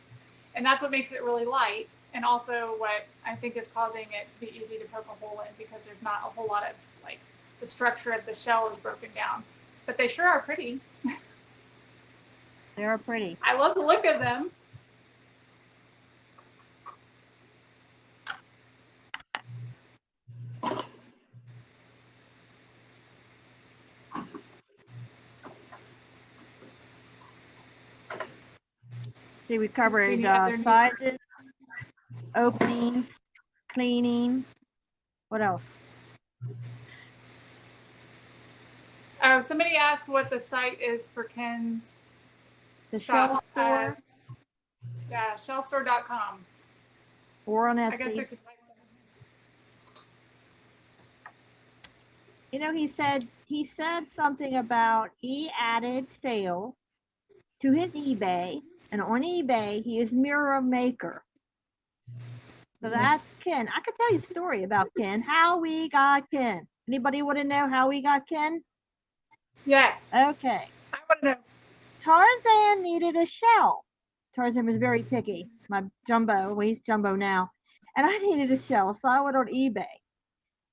And that's what makes it really light. And also what I think is causing it to be easy to poke a hole in, because there's not a whole lot of, like, the structure of the shell is broken down. But they sure are pretty. They are pretty. I love the look of them. See, we covered sizes, openings, cleaning. What else? Somebody asked what the site is for Ken's The shop. shell store. Yeah, shellstore.com. Or on Etsy. I guess I could type that in. You know, he said something about he added sales to his eBay, and on eBay he is mirror maker. So that's Ken. I could tell you a story about Ken. How we got Ken. Anybody want to know how we got Ken? Yes. Okay. I want to know. Tarzan needed a shell. Tarzan was very picky. My jumbo, well, he's jumbo now, and I needed a shell, so I went on eBay.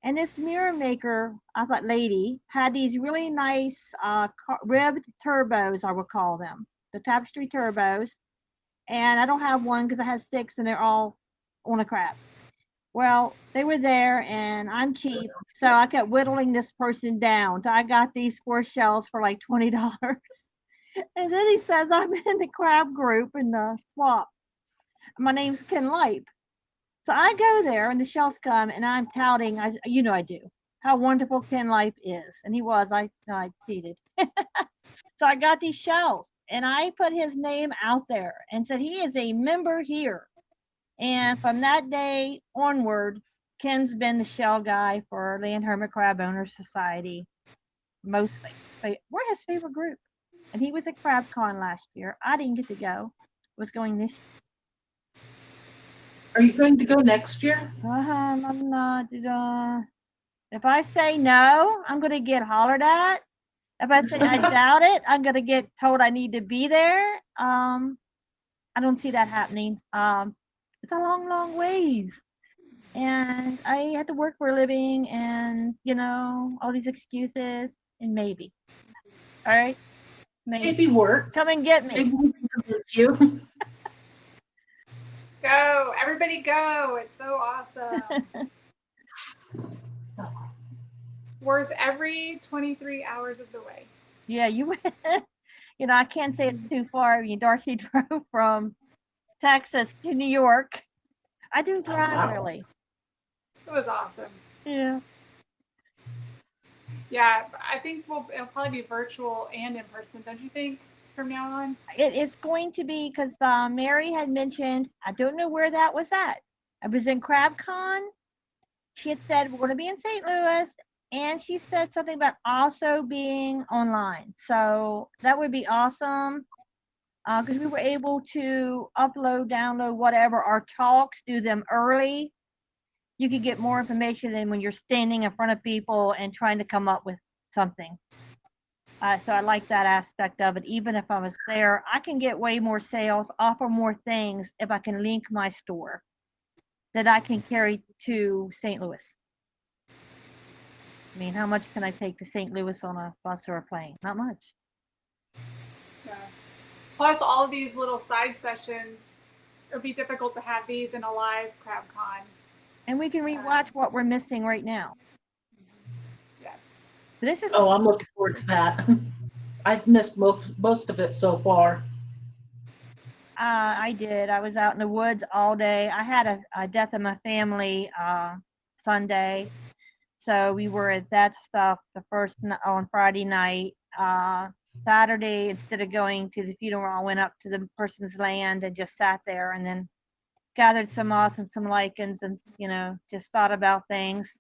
And this mirror maker, I thought, lady, had these really nice ribbed turbos, I would call them, the tapestry turbos. And I don't have one because I have 6, and they're all on a crab. Well, they were there, and I'm cheap, so I kept whittling this person down. So I got these 4 shells for like $20. And then he says, I'm in the crab group in the swap. My name's Ken Lipe. So I go there, and the shells come, and I'm touting, I do, how wonderful Ken Lipe is. And he was, I cheated. So I got these shells, and I put his name out there and said, he is a member here. And from that day onward, Ken's been the shell guy for Land Hermit Crab Owners Society. Mostly. We're his favorite group. And he was at CrabCon last year. I didn't get to go. Was going this year. Are you going to go next year? I'm not. If I say no, I'm going to get hollered at. If I say I doubt it, I'm going to get told I need to be there. I don't see that happening. It's a long, long ways. And I have to work for a living and, all these excuses. And maybe. All right? Maybe work. Come and get me. Maybe we can convince you. Go. Everybody go. It's so awesome. Worth every 23 hours of the way. Yeah, I can't say it's too far. Darcy drove from Texas to New York. I do drive early. It was awesome. Yeah. Yeah, I think it'll probably be virtual and in person, don't you think, from now on? It's going to be because Mary had mentioned, I don't know where that was at. I was in CrabCon. She had said, we're going to be in St. Louis. And she said something about also being online. So that would be awesome because we were able to upload, download, whatever, our talks, do them early. You could get more information than when you're standing in front of people and trying to come up with something. So I like that aspect of it. Even if I was there, I can get way more sales, offer more things if I can link my store that I can carry to St. Louis. I mean, how much can I take to St. Louis on a bus or a plane? Not much. Yeah. Plus, all of these little side sessions, it would be difficult to have these in a live CrabCon. And we can rewatch what we're missing right now. Yes. This is. Oh, I'm looking forward to that. I've missed most of it so far. I did. I was out in the woods all day. I had a death in my family Sunday. So we were at that stuff on Friday night. Saturday, instead of going to the funeral, I went up to the person's land and just sat there and then gathered some moss and some lichens and, just thought about things.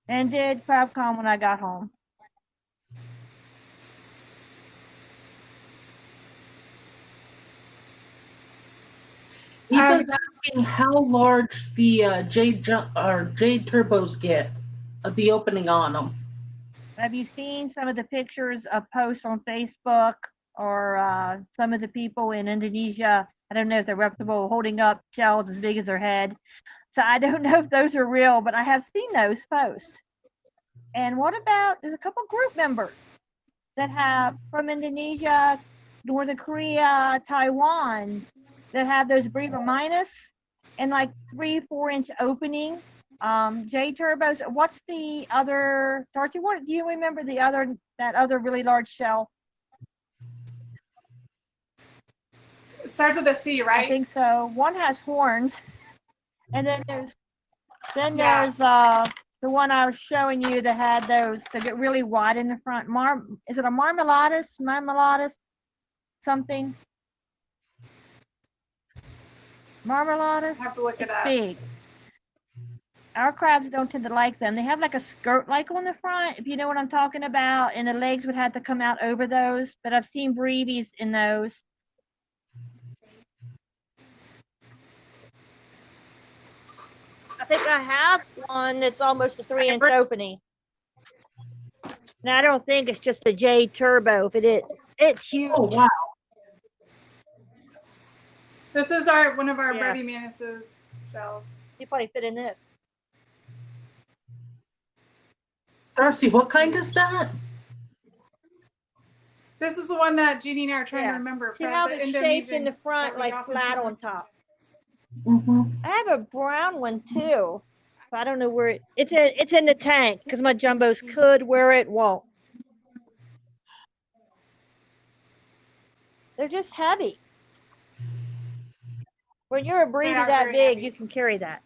And did CrabCon when I got home. Eva's asking how large the Jade turbos get, the opening on them. Have you seen some of the pictures of posts on Facebook or some of the people in Indonesia? I don't know if they're reputable, holding up shells as big as their head. So I don't know if those are real, but I have seen those posts. And what about, there's a couple group members that have from Indonesia, Northern Korea, Taiwan, that have those breather minus and like 3-4 inch opening. J turbos. What's the other, Darcy? What do you remember that other really large shell? It starts with a C, right? I think so. One has horns, and then there's the one I was showing you that had those that get really wide in the front. Is it a marmolatus? Something. Marmolatus. I have to look it up. Big. Our crabs don't tend to like them. They have like a skirt like on the front, if you know what I'm talking about, and the legs would have to come out over those. But I've seen brevies in those. I think I have one that's almost a 3-inch opening. Now I don't think it's just a J Turbo. If it is, it's huge. Oh wow! This is one of our Brody Manus's shells. You probably fit in this. Darcy, what kind is that? This is the one that Jeanne and I are trying to remember. See how it's shaped in the front, like flat on top. Mm-hmm. I have a brown one too. I don't know where it's in the tank because my jumbos could wear it, won't. They're just heavy. When you're a breeder that big, you can carry that.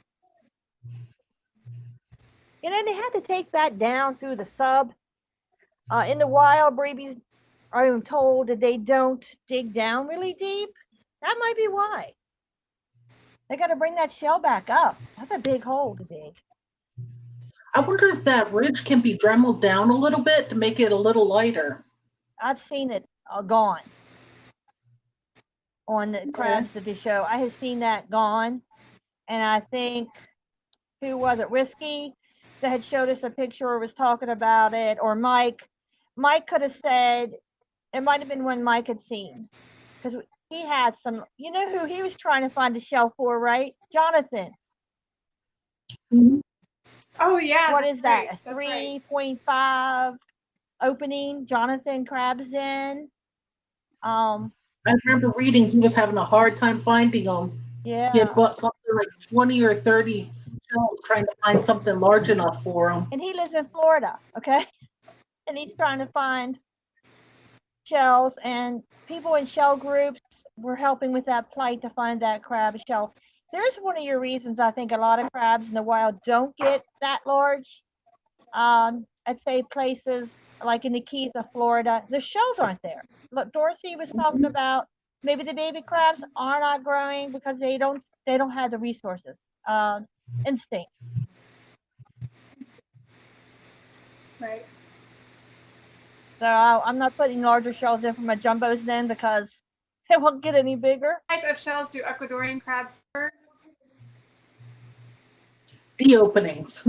They have to take that down through the sub. In the wild, breebies are told that they don't dig down really deep. That might be why. They got to bring that shell back up. That's a big hole to dig. I wonder if that ridge can be dremeled down a little bit to make it a little lighter. I've seen it gone on the crabs that they show. I have seen that gone. And I think, who was it? Risky that had showed us a picture or was talking about it, or Mike. Mike could have said, it might have been when Mike had seen, because he had some, you know who he was trying to find a shell for, right? Jonathan. Mm-hmm. Oh yeah. What is that? Right. A 3.5 opening Jonathan crabs in. I remember reading he was having a hard time finding them. Yeah. He had bought something like 20 or 30 shells trying to find something large enough for him. And he lives in Florida, okay? And he's trying to find shells, and people in shell groups were helping with that plight to find that crab shell. There's one of your reasons I think a lot of crabs in the wild don't get that large. I'd say places like in the Keys of Florida, the shells aren't there. Look, Darcy was talking about maybe the baby crabs are not growing because they don't have the resources. Instinct. Right. So I'm not putting larger shells in for my jumbos then because they won't get any bigger. What type of shells do Ecuadorian crabs prefer? D openings.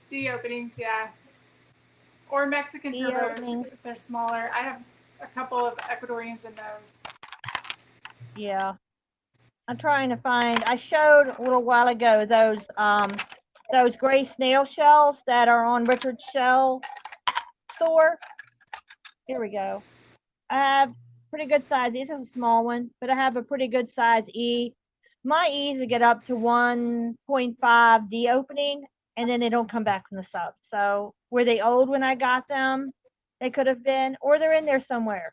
D openings, yeah. Or Mexican turbos if they're smaller. I have a couple of Ecuadorians in those. Yeah. I'm trying to find, I showed a little while ago those gray snail shells that are on Richard's Shell store. Here we go. I have pretty good size. This is a small one, but I have a pretty good size E. My E's will get up to 1.5 D opening, and then they don't come back from the sub. So were they old when I got them? They could have been, or they're in there somewhere.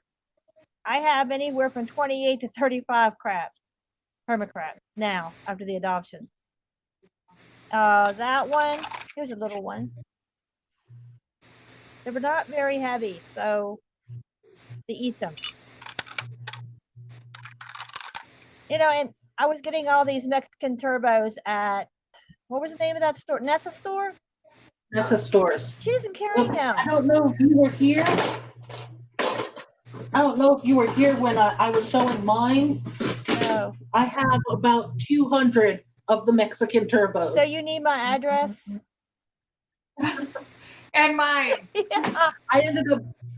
I have anywhere from 28 to 35 crabs, hermit crabs, now after the adoption. That one, here's a little one. They were not very heavy, so they eat them. You know, and I was getting all these Mexican turbos at, what was the name of that store? Nessa store? Nessa stores. She doesn't carry now. I don't know if you were here. I don't know if you were here when I was showing mine. No. I have about 200 of the Mexican turbos. So you need my address? And mine. Yeah.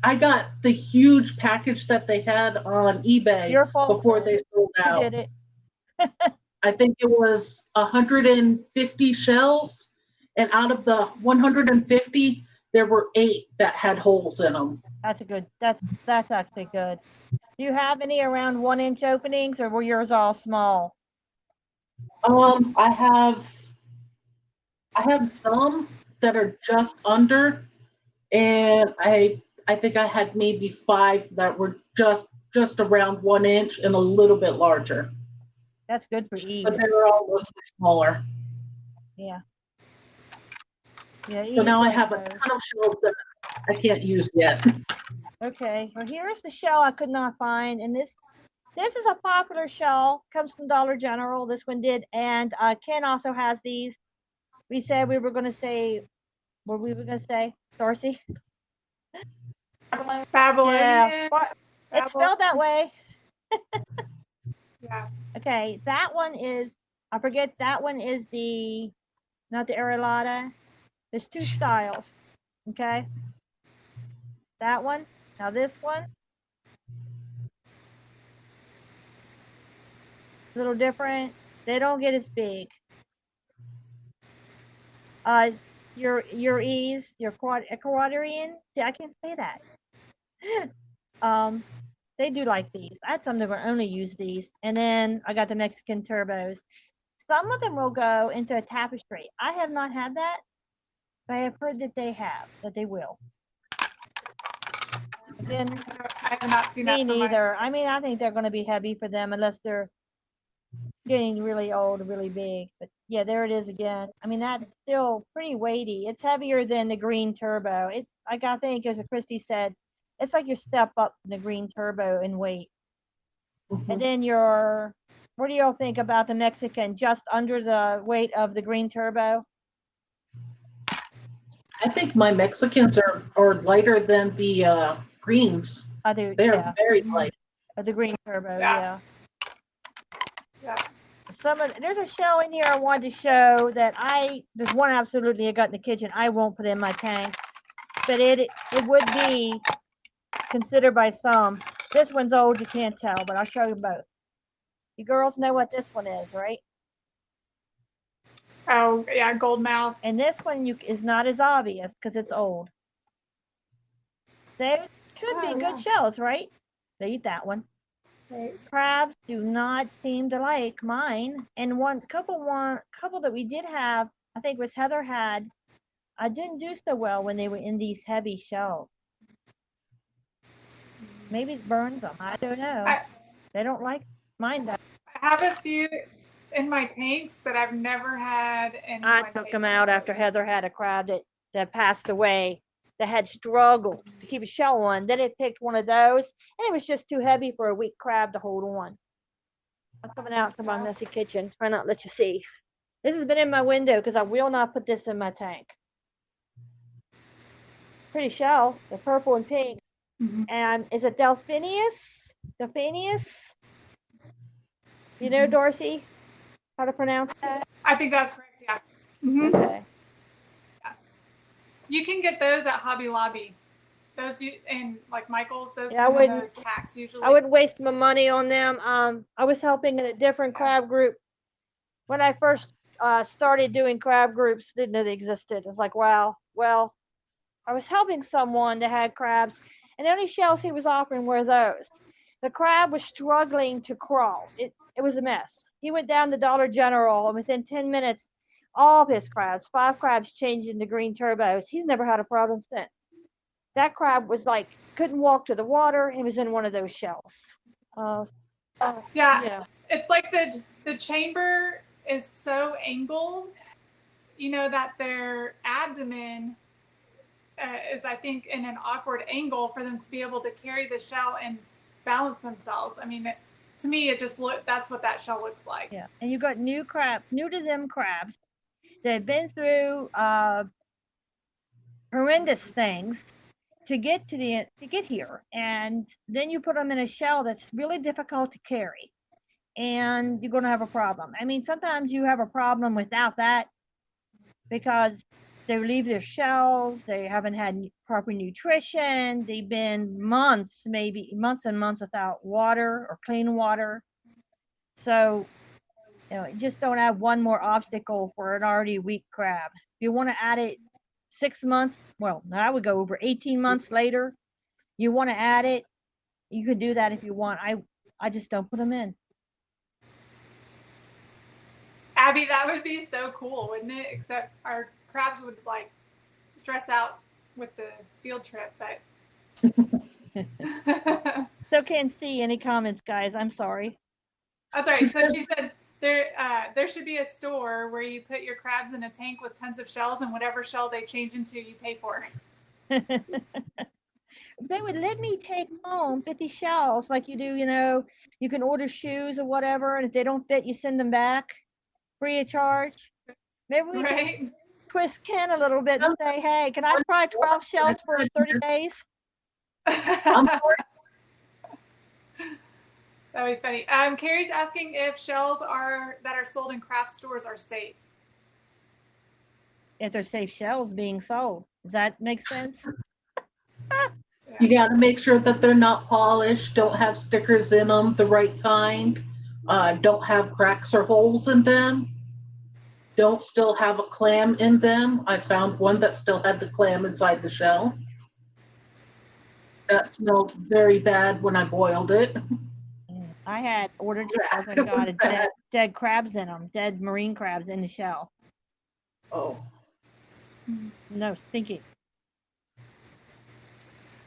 I got the huge package that they had on eBay before they sold out. You did it. I think it was 150 shelves, and out of the 150, there were 8 that had holes in them. That's a good. That's actually good. Do you have any around 1-inch openings, or were yours all small? I have some that are just under, and I think I had maybe 5 that were just around 1 inch and a little bit larger. That's good for ease. But they were all mostly smaller. Yeah. Yeah. So now I have a ton of shells that I can't use yet. Okay. Well, here's the shell I could not find, and this is a popular shell. Comes from Dollar General. This one did, and Ken also has these. We said we were going to say, what we were going to say, Darcy? Babylonian. Yeah. It's spelled that way. Yeah. Okay, that one is, I forget, that one is not the Arolata. There's 2 styles, okay? That one, now this one. A little different. They don't get as big. Your E's, your Ecuadorian, see, I can't say that. They do like these. I had some that will only use these. And then I got the Mexican turbos. Some of them will go into a tapestry. I have not had that, but I have heard that they will. Again, I have not seen that. me neither. I mean, I think they're going to be heavy for them unless they're getting really old, really big. But yeah, there it is again. I mean, that's still pretty weighty. It's heavier than the green turbo. I think, as Christy said, it's like you step up the green turbo in weight. Mm-hmm. And then your What do y'all think about the Mexican? Just under the weight of the green turbo? I think my Mexicans are lighter than the greens. They're very light. The green turbo, Yeah. There's a shell in here I wanted to show that there's one absolutely I got in the kitchen. I won't put in my tank, but it would be considered by some. This one's old, you can't tell, but I'll show you both. You girls know what this one is, right? Oh, yeah, gold mouth. And this one is not as obvious because it's old. They should be good shells, right? They eat that one. Right. Crabs do not seem to like mine. And couple that we did have, I think was Heather had, I didn't do so well when they were in these heavy shells. Maybe it burns them. I don't know. They don't like mine though. I have a few in my tanks, but I've never had anyone. I took them out after Heather had a crab that passed away that had struggled to keep a shell on. Then it picked one of those, and it was just too heavy for a weak crab to hold on. I'm coming out to my messy kitchen. Try not to let you see. This has been in my window because I will not put this in my tank. Pretty shell. They're purple and pink. Mm-hmm. And is it Delphinius? Delphinius? You know, Darcy, how to pronounce that? I think that's correct, yeah. Mm-hmm. Okay. Yeah. You can get those at Hobby Lobby. Those and like Michael's, those those packs usually. I wouldn't waste my money on them. I was helping in a different crab group. When I first started doing crab groups, didn't know they existed. It was like, wow. Well, I was helping someone that had crabs, and the only shells he was offering were those. The crab was struggling to crawl. It was a mess. He went down to Dollar General, and within 10 minutes, all of his crabs, 5 crabs changed into green turbos. He's never had a problem since. That crab was like, couldn't walk to the water. He was in one of those shells. Yeah. It's like the chamber is so angled, that their abdomen is, I think, in an awkward angle for them to be able to carry the shell and balance themselves. I mean, to me, it just that's what that shell looks like. Yeah, and you got new to them crabs that have been through horrendous things to get here, and then you put them in a shell that's really difficult to carry, and you're going to have a problem. I mean, sometimes you have a problem without that because they leave their shells, they haven't had proper nutrition, they've been maybe months and months without water or clean water. So, just don't add one more obstacle for an already weak crab. If you want to add it 6 months, well, I would go over 18 months later. You want to add it, you can do that if you want. I just don't put them in. Abby, that would be so cool, wouldn't it? Except our crabs would stress out with the field trip, but So can't see any comments, guys. I'm sorry. That's all right. So she said there should be a store where you put your crabs in a tank with tons of shells, and whatever shell they change into, you pay for. If they would let me take home 50 shells like you do, you can order shoes or whatever, and if they don't fit, you send them back free of charge. Maybe we can twist Ken a little bit and say, hey, can I try 12 shells for 30 days? That'd be funny. Carrie's asking if shells that are sold in craft stores are safe. If they're safe shells being sold. Does that make sense? You got to make sure that they're not polished, don't have stickers in them, the right kind, don't have cracks or holes in them, don't still have a clam in them. I found one that still had the clam inside the shell. That smelled very bad when I boiled it. I had ordered shells and got dead crabs in them, dead marine crabs in the shell. Oh. No, stinky.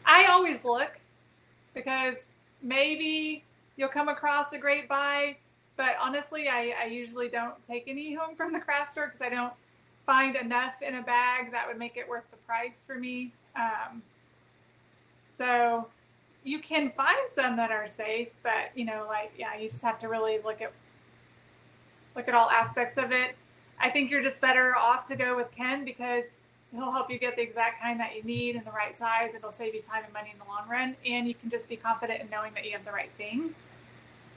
I always look because maybe you'll come across a great buy, but honestly, I usually don't take any home from the craft store because I don't find enough in a bag that would make it worth the price for me. So you can find some that are safe, but you just have to really look at look at all aspects of it. I think you're just better off to go with Ken because he'll help you get the exact kind that you need and the right size. It'll save you time and money in the long run. And you can just be confident in knowing that you have the right thing.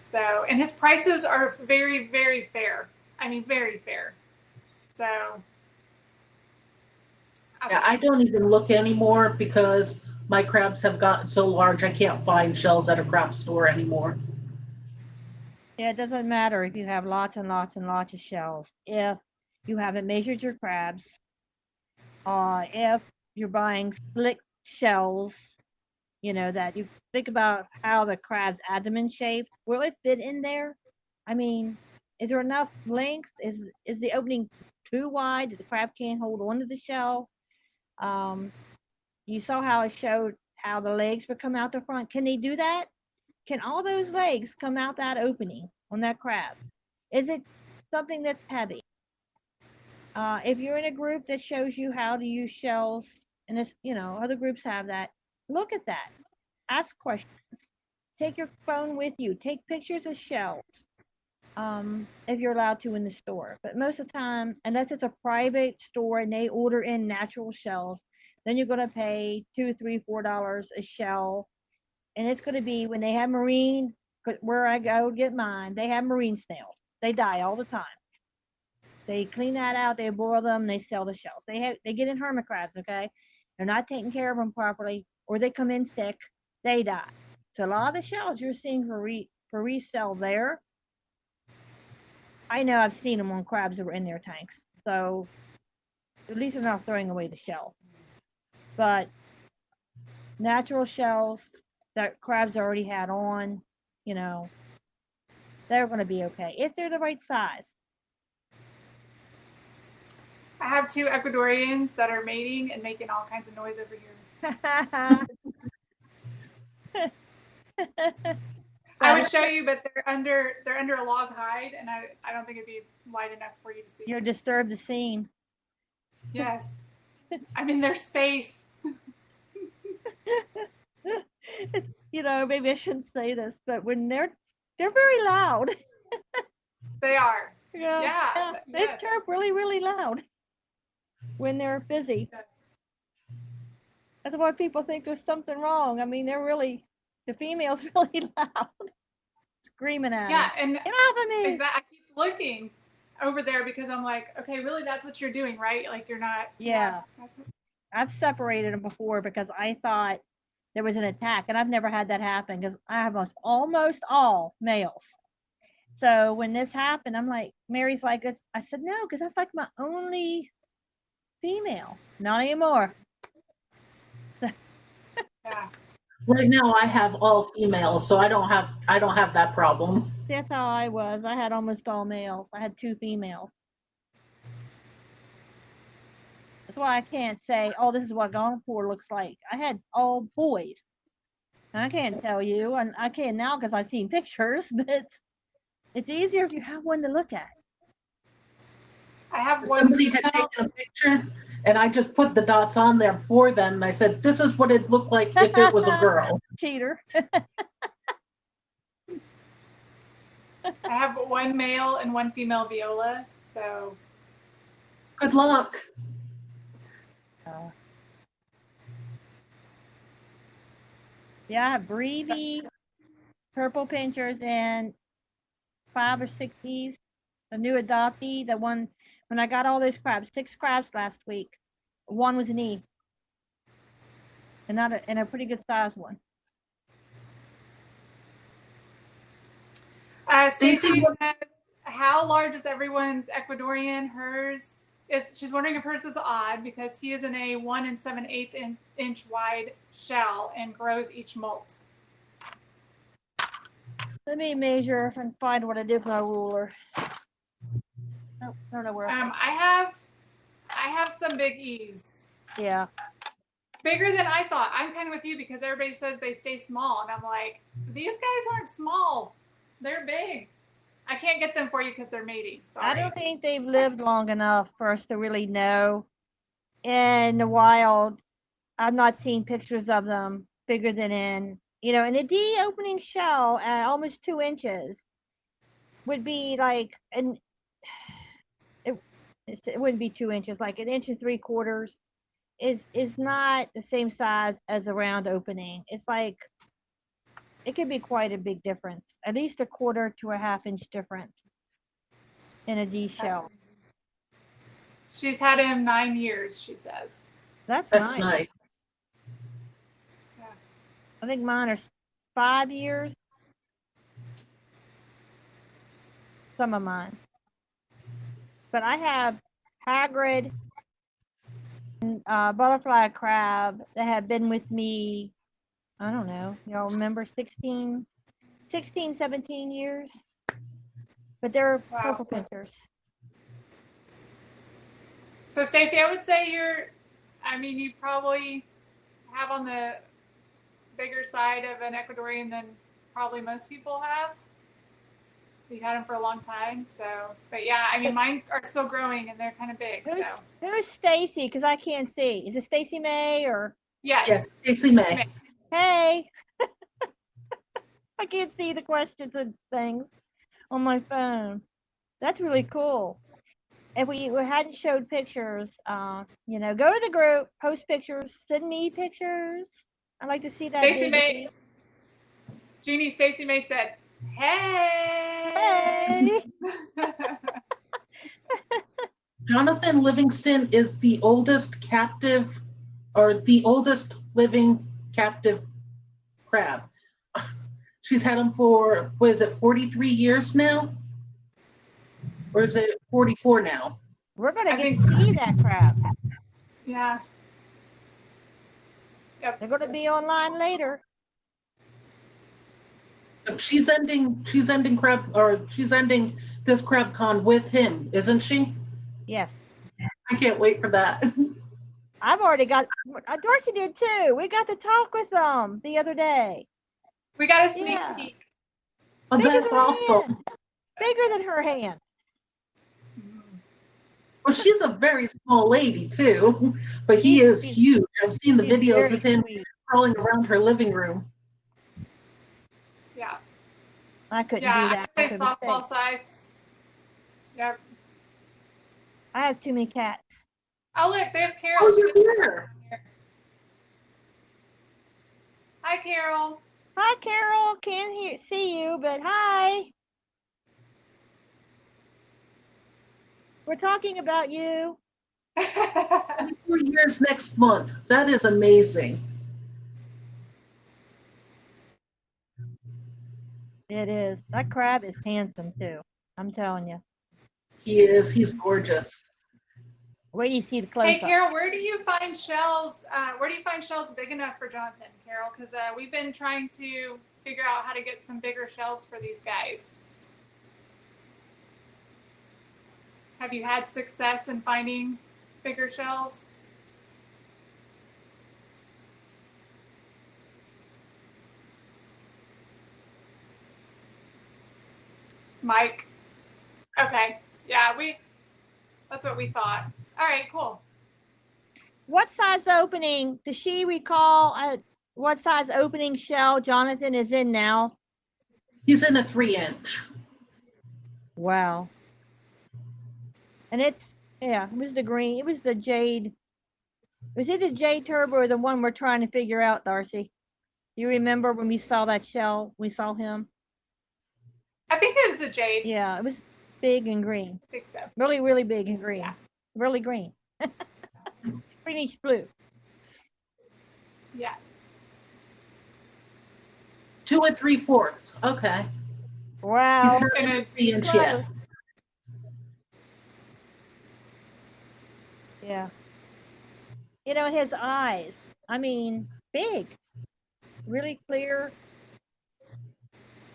So, and his prices are very, very fair. I mean, very fair. So. Yeah, I don't even look anymore because my crabs have gotten so large I can't find shells at a craft store anymore. Yeah, it doesn't matter if you have lots and lots and lots of shells. If you haven't measured your crabs, if you're buying slick shells, you know, that you think about how the crab's abdomen shaped, will it fit in there? I mean, is there enough length? Is the opening too wide that the crab can't hold onto the shell? You saw how it showed how the legs would come out the front. Can they do that? Can all those legs come out that opening on that crab? Is it something that's heavy? If you're in a group that shows you how to use shells, and this, you know, other groups have that, look at that. Ask questions. Take your phone with you. Take pictures of shells. If you're allowed to in the store. But most of the time, unless it's a private store and they order in natural shells, then you're going to pay $2, $3, $4 a shell. And it's going to be when they have marine, where I go get mine, they have marine snails. They die all the time. They clean that out, they boil them, they sell the shells. They get in hermit crabs, okay? They're not taking care of them properly, or they come in sick, they die. So a lot of the shells you're seeing for resale there, I know I've seen them on crabs that were in their tanks. So at least they're not throwing away the shell. But natural shells that crabs already had on, you know, they're going to be okay if they're the right size. I have 2 Ecuadorians that are mating and making all kinds of noise over here. I would show you, but they're under a log hide, and I don't think it'd be wide enough for you to see. You'll disturb the scene. Yes, I'm in their space. You know, maybe I shouldn't say this, but when they're very loud. They are. You know, yeah. They chirp really, really loud when they're busy. That's why people think there's something wrong. I mean, the female's really loud, screaming at Yeah, them. and Get off of me. exactly. I keep looking over there because I'm like, okay, really, that's what you're doing, right? Like you're not. Yeah. I've separated them before because I thought there was an attack, and I've never had that happen because I have almost all males. So when this happened, I'm like, Mary's like, I said, no, because that's like my only female. Not anymore. Yeah. Right now I have all females, so I don't have that problem. That's how I was. I had almost all males. I had 2 females. That's why I can't say, oh, this is what Goncourt looks like. I had all boys. And I can't tell you, and I can now because I've seen pictures, but it's easier if you have one to look at. I have one. Somebody had taken a picture, and I just put the dots on there for them. And I said, this is what it looked like if it was a girl. Cheater. I have 1 male and 1 female viola, so. Good luck. Yeah, I have Breevy, purple pinchers, and 5 or 6 E's. The new adoptee, the one, when I got all those crabs, 6 crabs last week, 1 was an E. And a pretty good size one. Stacy says, how large is everyone's Ecuadorian? Hers is, she's wondering if hers is odd because he is in a 1 7/8 inch wide shell and grows each molt. Let me measure and find what I did with my ruler. Oh, I don't know where. I have some big E's. Yeah. Bigger than I thought. I'm kind of with you because everybody says they stay small, and I'm like, these guys aren't small. They're big. I can't get them for you because they're mating. Sorry. I don't think they've lived long enough for us to really know. In the wild, I've not seen pictures of them bigger than in a D opening shell at almost 2 inches would be like it wouldn't be 2 inches, like 1.75 inches is not the same size as a round opening. It's like, it could be quite a big difference, at least 1/4 to a 1/2 inch difference in a D shell. She's had him 9 years, she says. That's That's nice. nice. Yeah. I think mine are 5 years. Some of mine. But I have Hagrid and butterfly crab that have been with me, I don't know, y'all remember 16, 17 years? But they're purple pinchers. So Stacy, I would say you probably have on the bigger side of an Ecuadorian than probably most people have. You had them for a long time, so. But yeah, I mean, mine are still growing and they're kind of big. Who's Stacy? Because I can't see. Is it Stacy May or? Yes, Stacy May. Hey. I can't see the questions and things on my phone. That's really cool. If we hadn't showed pictures, go to the group, post pictures, send me pictures. I'd like to see that. Stacy May. Jeannie, Stacy May said, "Hey." Jonathan Livingston is the oldest captive, or the oldest living captive crab. She's had him for, 43 years now? Or is it 44 now? We're going to get to see that crab. Yeah. Yep. They're going to be online later. She's ending this CrabCon with him, isn't she? Yes. I can't wait for that. I've already got, Darcy did too. We got to talk with them the other day. We got a sneak peek. Oh, that's awesome. Bigger than her hand. Well, she's a very small lady too, but he is huge. I've seen the videos of him crawling around her living room. Yeah. I couldn't do that. I would say softball size. Yep. I have too many cats. Oh, look, there's Carol. Oh, you're here. Hi, Carol. Hi, Carol. Can't see you, but hi. We're talking about you. 24 years next month. That is amazing. It is. That crab is handsome too. I'm telling you. He is. He's gorgeous. Where do you see the close-up? Hey, Carol, where do you find shells? Where do you find shells big enough for Jonathan, Carol? Because we've been trying to figure out how to get some bigger shells for these guys. Have you had success in finding bigger shells? Mike. Okay. Yeah, that's what we thought. All right, cool. What size opening, does she recall what size opening shell Jonathan is in now? He's in a 3-inch. Wow. And it was the green, it was the jade. Was it the jade turbo or the one we're trying to figure out, Darcy? You remember when we saw that shell, we saw him? I think it was a jade. Yeah, it was big and green. I think so. Really, really big and green. Yeah. Really green. Greenish blue. Yes. 2 3/4. Okay. Wow. He's not in a 3-inch yet. Yeah. His eyes, I mean, big, really clear.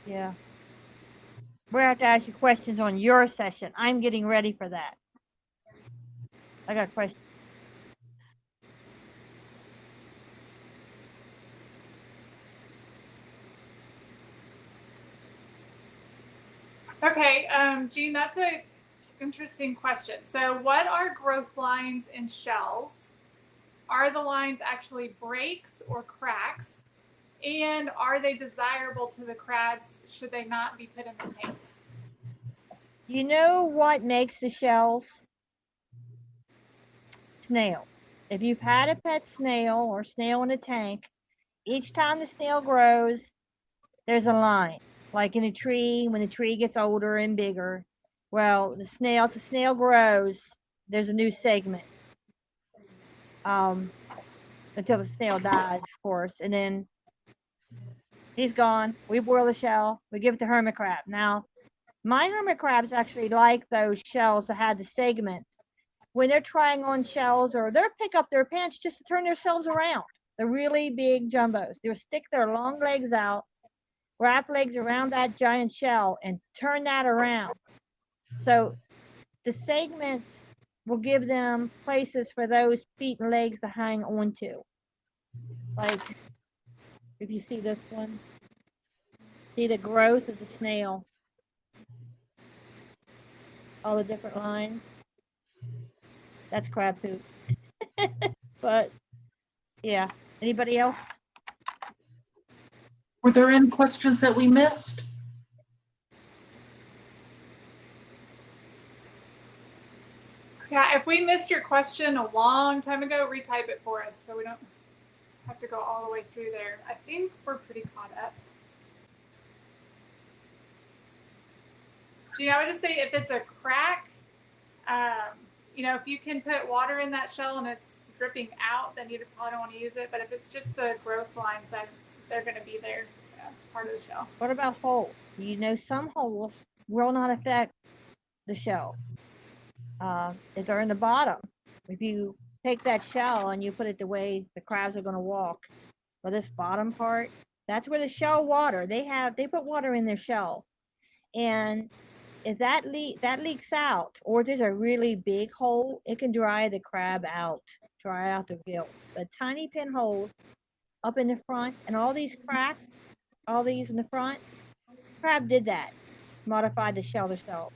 Yeah. We're going to have to ask you questions on your session. I'm getting ready for that. I got questions. Okay, Jeanne, that's an interesting question. So what are growth lines in shells? Are the lines actually breaks or cracks? And are they desirable to the crabs should they not be put in the tank? You know what makes the shells? snail. If you've had a pet snail or snail in a tank, each time the snail grows, there's a line. Like in a tree, when the tree gets older and bigger, well, the snail grows, there's a new segment. Until the snail dies, of course, and then he's gone. We boil the shell. We give it to hermit crab. Now, my hermit crabs actually like those shells that had the segments. When they're trying on shells, or they'll pick up their pants just to turn themselves around. The really big jumbos. They'll stick their long legs out, wrap legs around that giant shell, and turn that around. So the segments will give them places for those feet and legs to hang onto. Like, if you see this one, see the growth of the snail, all the different lines. That's crab poop. But yeah, anybody else? Were there any questions that we missed? Yeah, if we missed your question a long time ago, retype it for us so we don't have to go all the way through there. I think we're pretty caught up. Jeanne, I would just say if it's a crack, if you can put water in that shell and it's dripping out, then you probably don't want to use it. But if it's just the growth lines, they're going to be there as part of the shell. What about holes? Some holes will not affect the shell. If they're in the bottom, if you take that shell and you put it the way the crabs are going to walk, or this bottom part, that's where the shell water, they put water in their shell. And if that leaks out, or there's a really big hole, it can dry the crab out, dry out the gill. But tiny pinholes up in the front, and all these cracks, all these in the front, crab did that, modified the shell themselves.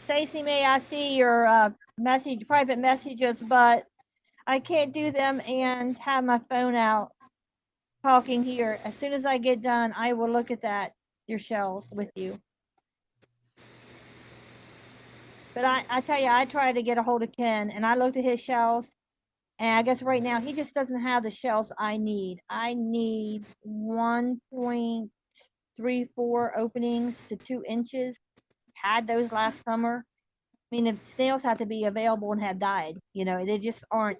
Stacy, may I see your private messages, but I can't do them and have my phone out talking here. As soon as I get done, I will look at your shells with you. But I tell you, I tried to get a hold of Ken, and I looked at his shells, and I guess right now he just doesn't have the shells I need. I need 1.34 openings to 2 inches. Had those last summer. I mean, the snails have to be available and have died. They just aren't.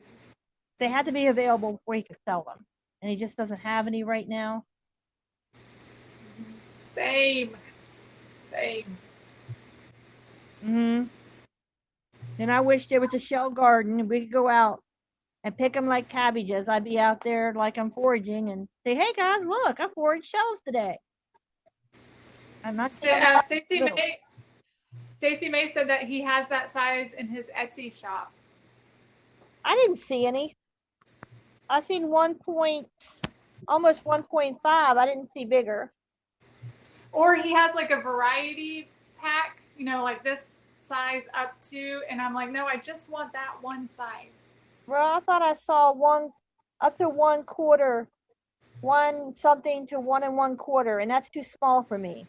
They have to be available before he can sell them, and he just doesn't have any right now. Same. And I wish there was a shell garden. We could go out and pick them like cabbages. I'd be out there like I'm foraging and say, "Hey guys, look, I foraged shells today." I'm not. Stacy May said that he has that size in his Etsy shop. I didn't see any. I seen almost 1.5. I didn't see bigger. Or he has like a variety pack, like this size up to, and I'm like, no, I just want that one size. Well, I thought I saw one up to 1/4, one something to 1 1/4, and that's too small for me.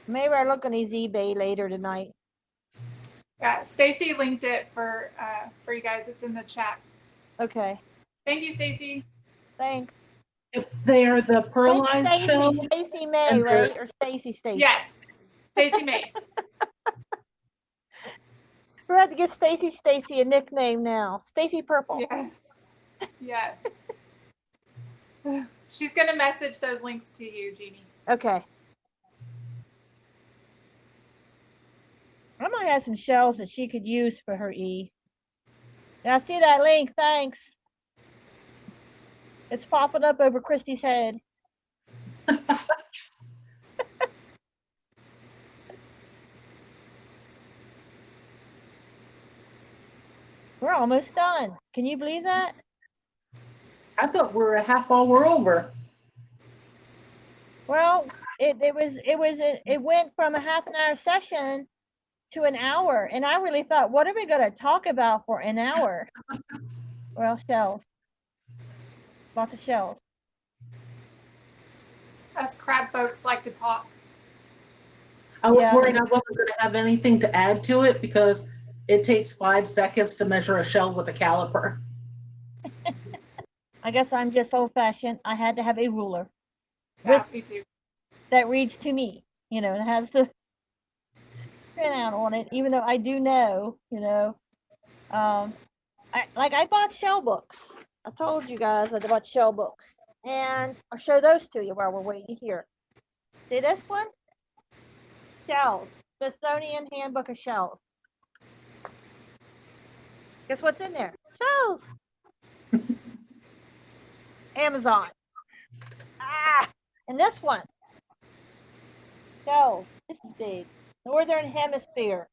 Maybe I look on his eBay later tonight. Yeah, Stacy linked it for you guys. It's in the chat. Okay. Thank you, Stacy. Thanks. If they're the pearlized shells. Stacy May, right? Or Stacy? Yes, Stacy May. We're going to give Stacy a nickname now. Stacy Purple. Yes. She's going to message those links to you, Jeannie. Okay. I might have some shells that she could use for her E. Yeah, I see that link. Thanks. It's popping up over Christy's head. We're almost done. Can you believe that? I thought we were we're over. Well, it went from a half an hour session to an hour. And I really thought, what are we going to talk about for an hour? Well, shells. Lots of shells. Us crab folks like to talk. I was worried I wasn't going to have anything to add to it because it takes 5 seconds to measure a shell with a caliper. I guess I'm just old-fashioned. I had to have a ruler. Yeah, me too. That reads to me, you know, and has the printout on it, even though I do know, you know, I bought shell books. I told you guys I bought shell books, and I'll show those to you while we're waiting here. See this one? Shells. Smithsonian Handbook of Shells. Guess what's in there? Shells. Amazon. And this one. Shells. This is big. Northern Hemisphere.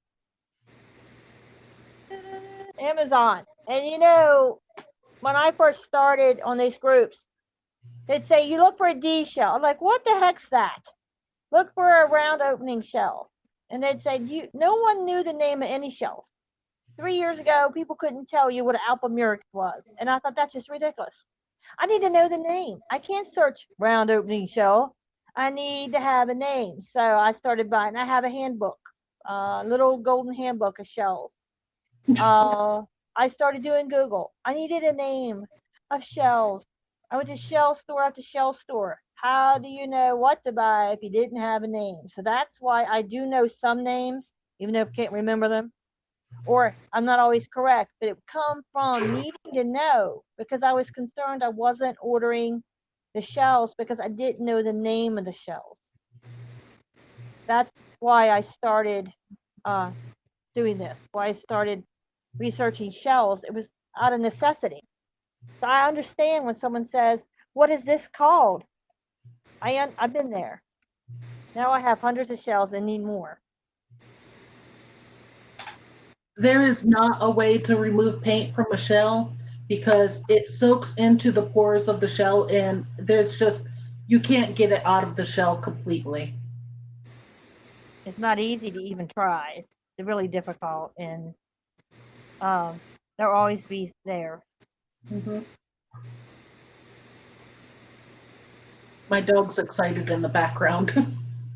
Amazon. And you know, when I first started on these groups, they'd say, you look for a D shell. I'm like, what the heck's that? Look for a round opening shell. And they'd say, no one knew the name of any shells. 3 years ago, people couldn't tell you what an alphamuric was. And I thought, that's just ridiculous. I need to know the name. I can't search round opening shell. I need to have a name. So I started buying, I have a handbook, little golden handbook of shells. I started doing Google. I needed a name of shells. I went to shell store after shell store. How do you know what to buy if you didn't have a name? So that's why I do know some names, even though I can't remember them. Or I'm not always correct, but it would come from needing to know because I was concerned I wasn't ordering the shells because I didn't know the name of the shells. That's why I started doing this, why I started researching shells. It was out of necessity. So I understand when someone says, what is this called? I've been there. Now I have hundreds of shells and need more. There is not a way to remove paint from a shell because it soaks into the pores of the shell and you can't get it out of the shell completely. It's not easy to even try. It's really difficult, and they'll always be there. Mm-hmm. My dog's excited in the background.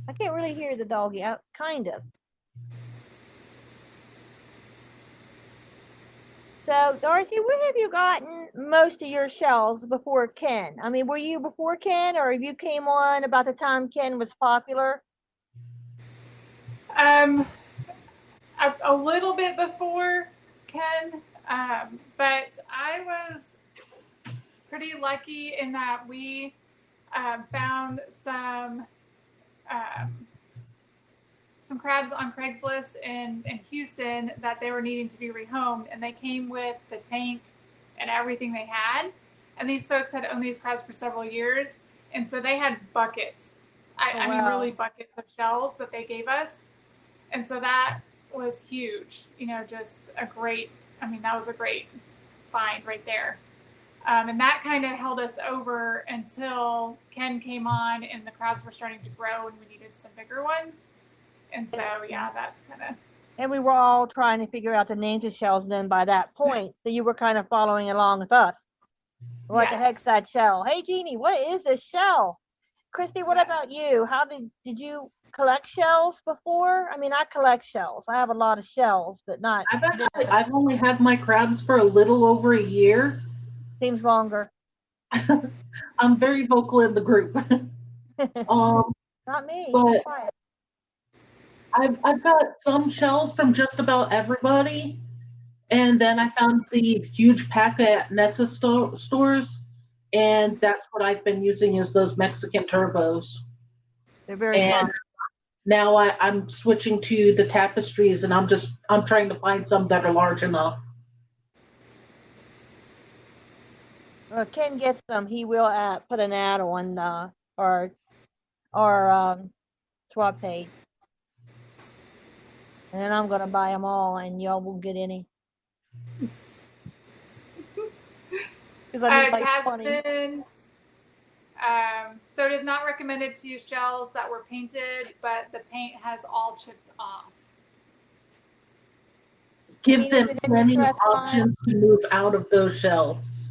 I can't really hear the doggy out, kind of. So, Darcy, where have you gotten most of your shells before Ken? I mean, were you before Ken, or you came on about the time Ken was popular? A little bit before Ken, but I was pretty lucky in that we found some crabs on Craigslist in Houston that they were needing to be rehomed, and they came with the tank and everything they had. And these folks had owned these crabs for several years, and so they had buckets. I mean, really buckets of shells that they gave us, and so that was huge. You know, just a great. I mean, that was a great find right there. And that kind of held us over until Ken came on and the crabs were starting to grow and we needed some bigger ones. And so, yeah, that's kind of. And we were all trying to figure out the names of shells then by that point. So you were kind of following along with us. What the heck's that shell? Hey, Jeannie, what is this shell? Christy, what about you? How did you collect shells before? I mean, I collect shells. I have a lot of shells, but not. I've only had my crabs for a little over a year. Seems longer. I'm very vocal in the group. Not me. But I've got some shells from just about everybody. And then I found the huge pack at Nessa stores. And that's what I've been using is those Mexican turbos. They're very fun. Now I'm switching to the tapestries and I'm trying to find some that are large enough. Well, Ken gets them. He will put an ad on our swap page. And then I'm going to buy them all and y'all won't get any. Tasman, so it is not recommended to use shells that were painted, but the paint has all chipped off. Give them even in the plenty of trust line. options to move out of those shells.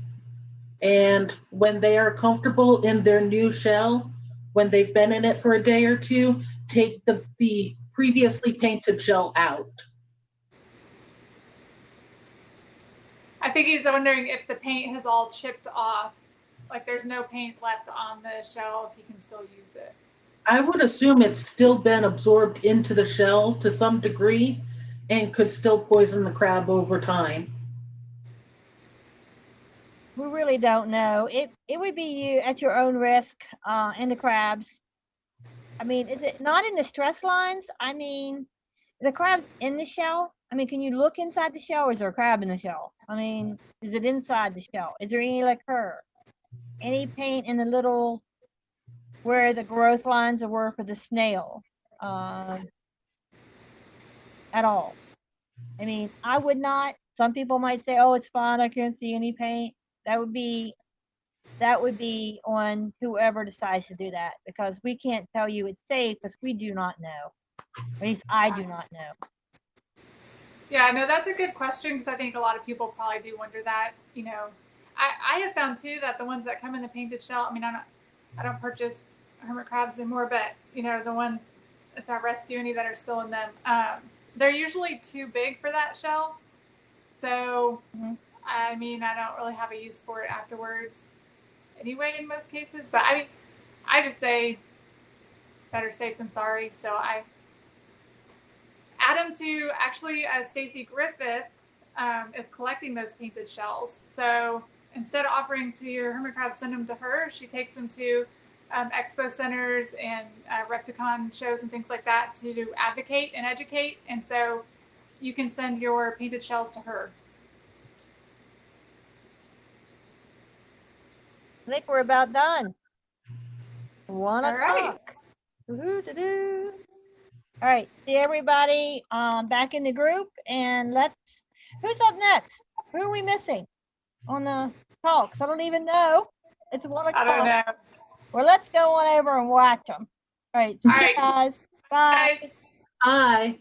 And when they are comfortable in their new shell, when they've been in it for a day or two, take the previously painted shell out. I think he's wondering if the paint has all chipped off, like there's no paint left on the shell, if he can still use it. I would assume it's still been absorbed into the shell to some degree and could still poison the crab over time. We really don't know. It would be you at your own risk in the crabs. I mean, is it not in the stress lines? I mean, the crab's in the shell. I mean, can you look inside the shell, or is there a crab in the shell? I mean, is it inside the shell? Is there any liquor? Any paint in the little where the growth lines were for the snail at all? I mean, I would not. Some people might say, "Oh, it's fine. I can't see any paint." That would be on whoever decides to do that, because we can't tell you it's safe because we do not know. At least I do not know. Yeah, no, that's a good question, because I think a lot of people probably do wonder that. You know, I have found too that the ones that come in the painted shell, I mean, I don't purchase hermit crabs anymore, but you know, the ones, if I rescue any that are still in them, they're usually too big for that shell. So, I mean, I don't really have a use for it afterwards anyway in most cases. But I mean, I just say better safe than sorry. So I add them to, actually, Stacy Griffith is collecting those painted shells. So instead of offering to your hermit crabs, send them to her. She takes them to expo centers and Repticon shows and things like that to advocate and educate. And so you can send your painted shells to her. I think we're about done. 1 All o'clock. right. All right, see everybody back in the group, and who's up next? Who are we missing on the talks? I don't even know. It's 1 o'clock. I don't know. Well, let's go on over and watch them. All right, see you guys. Bye. Guys. Bye.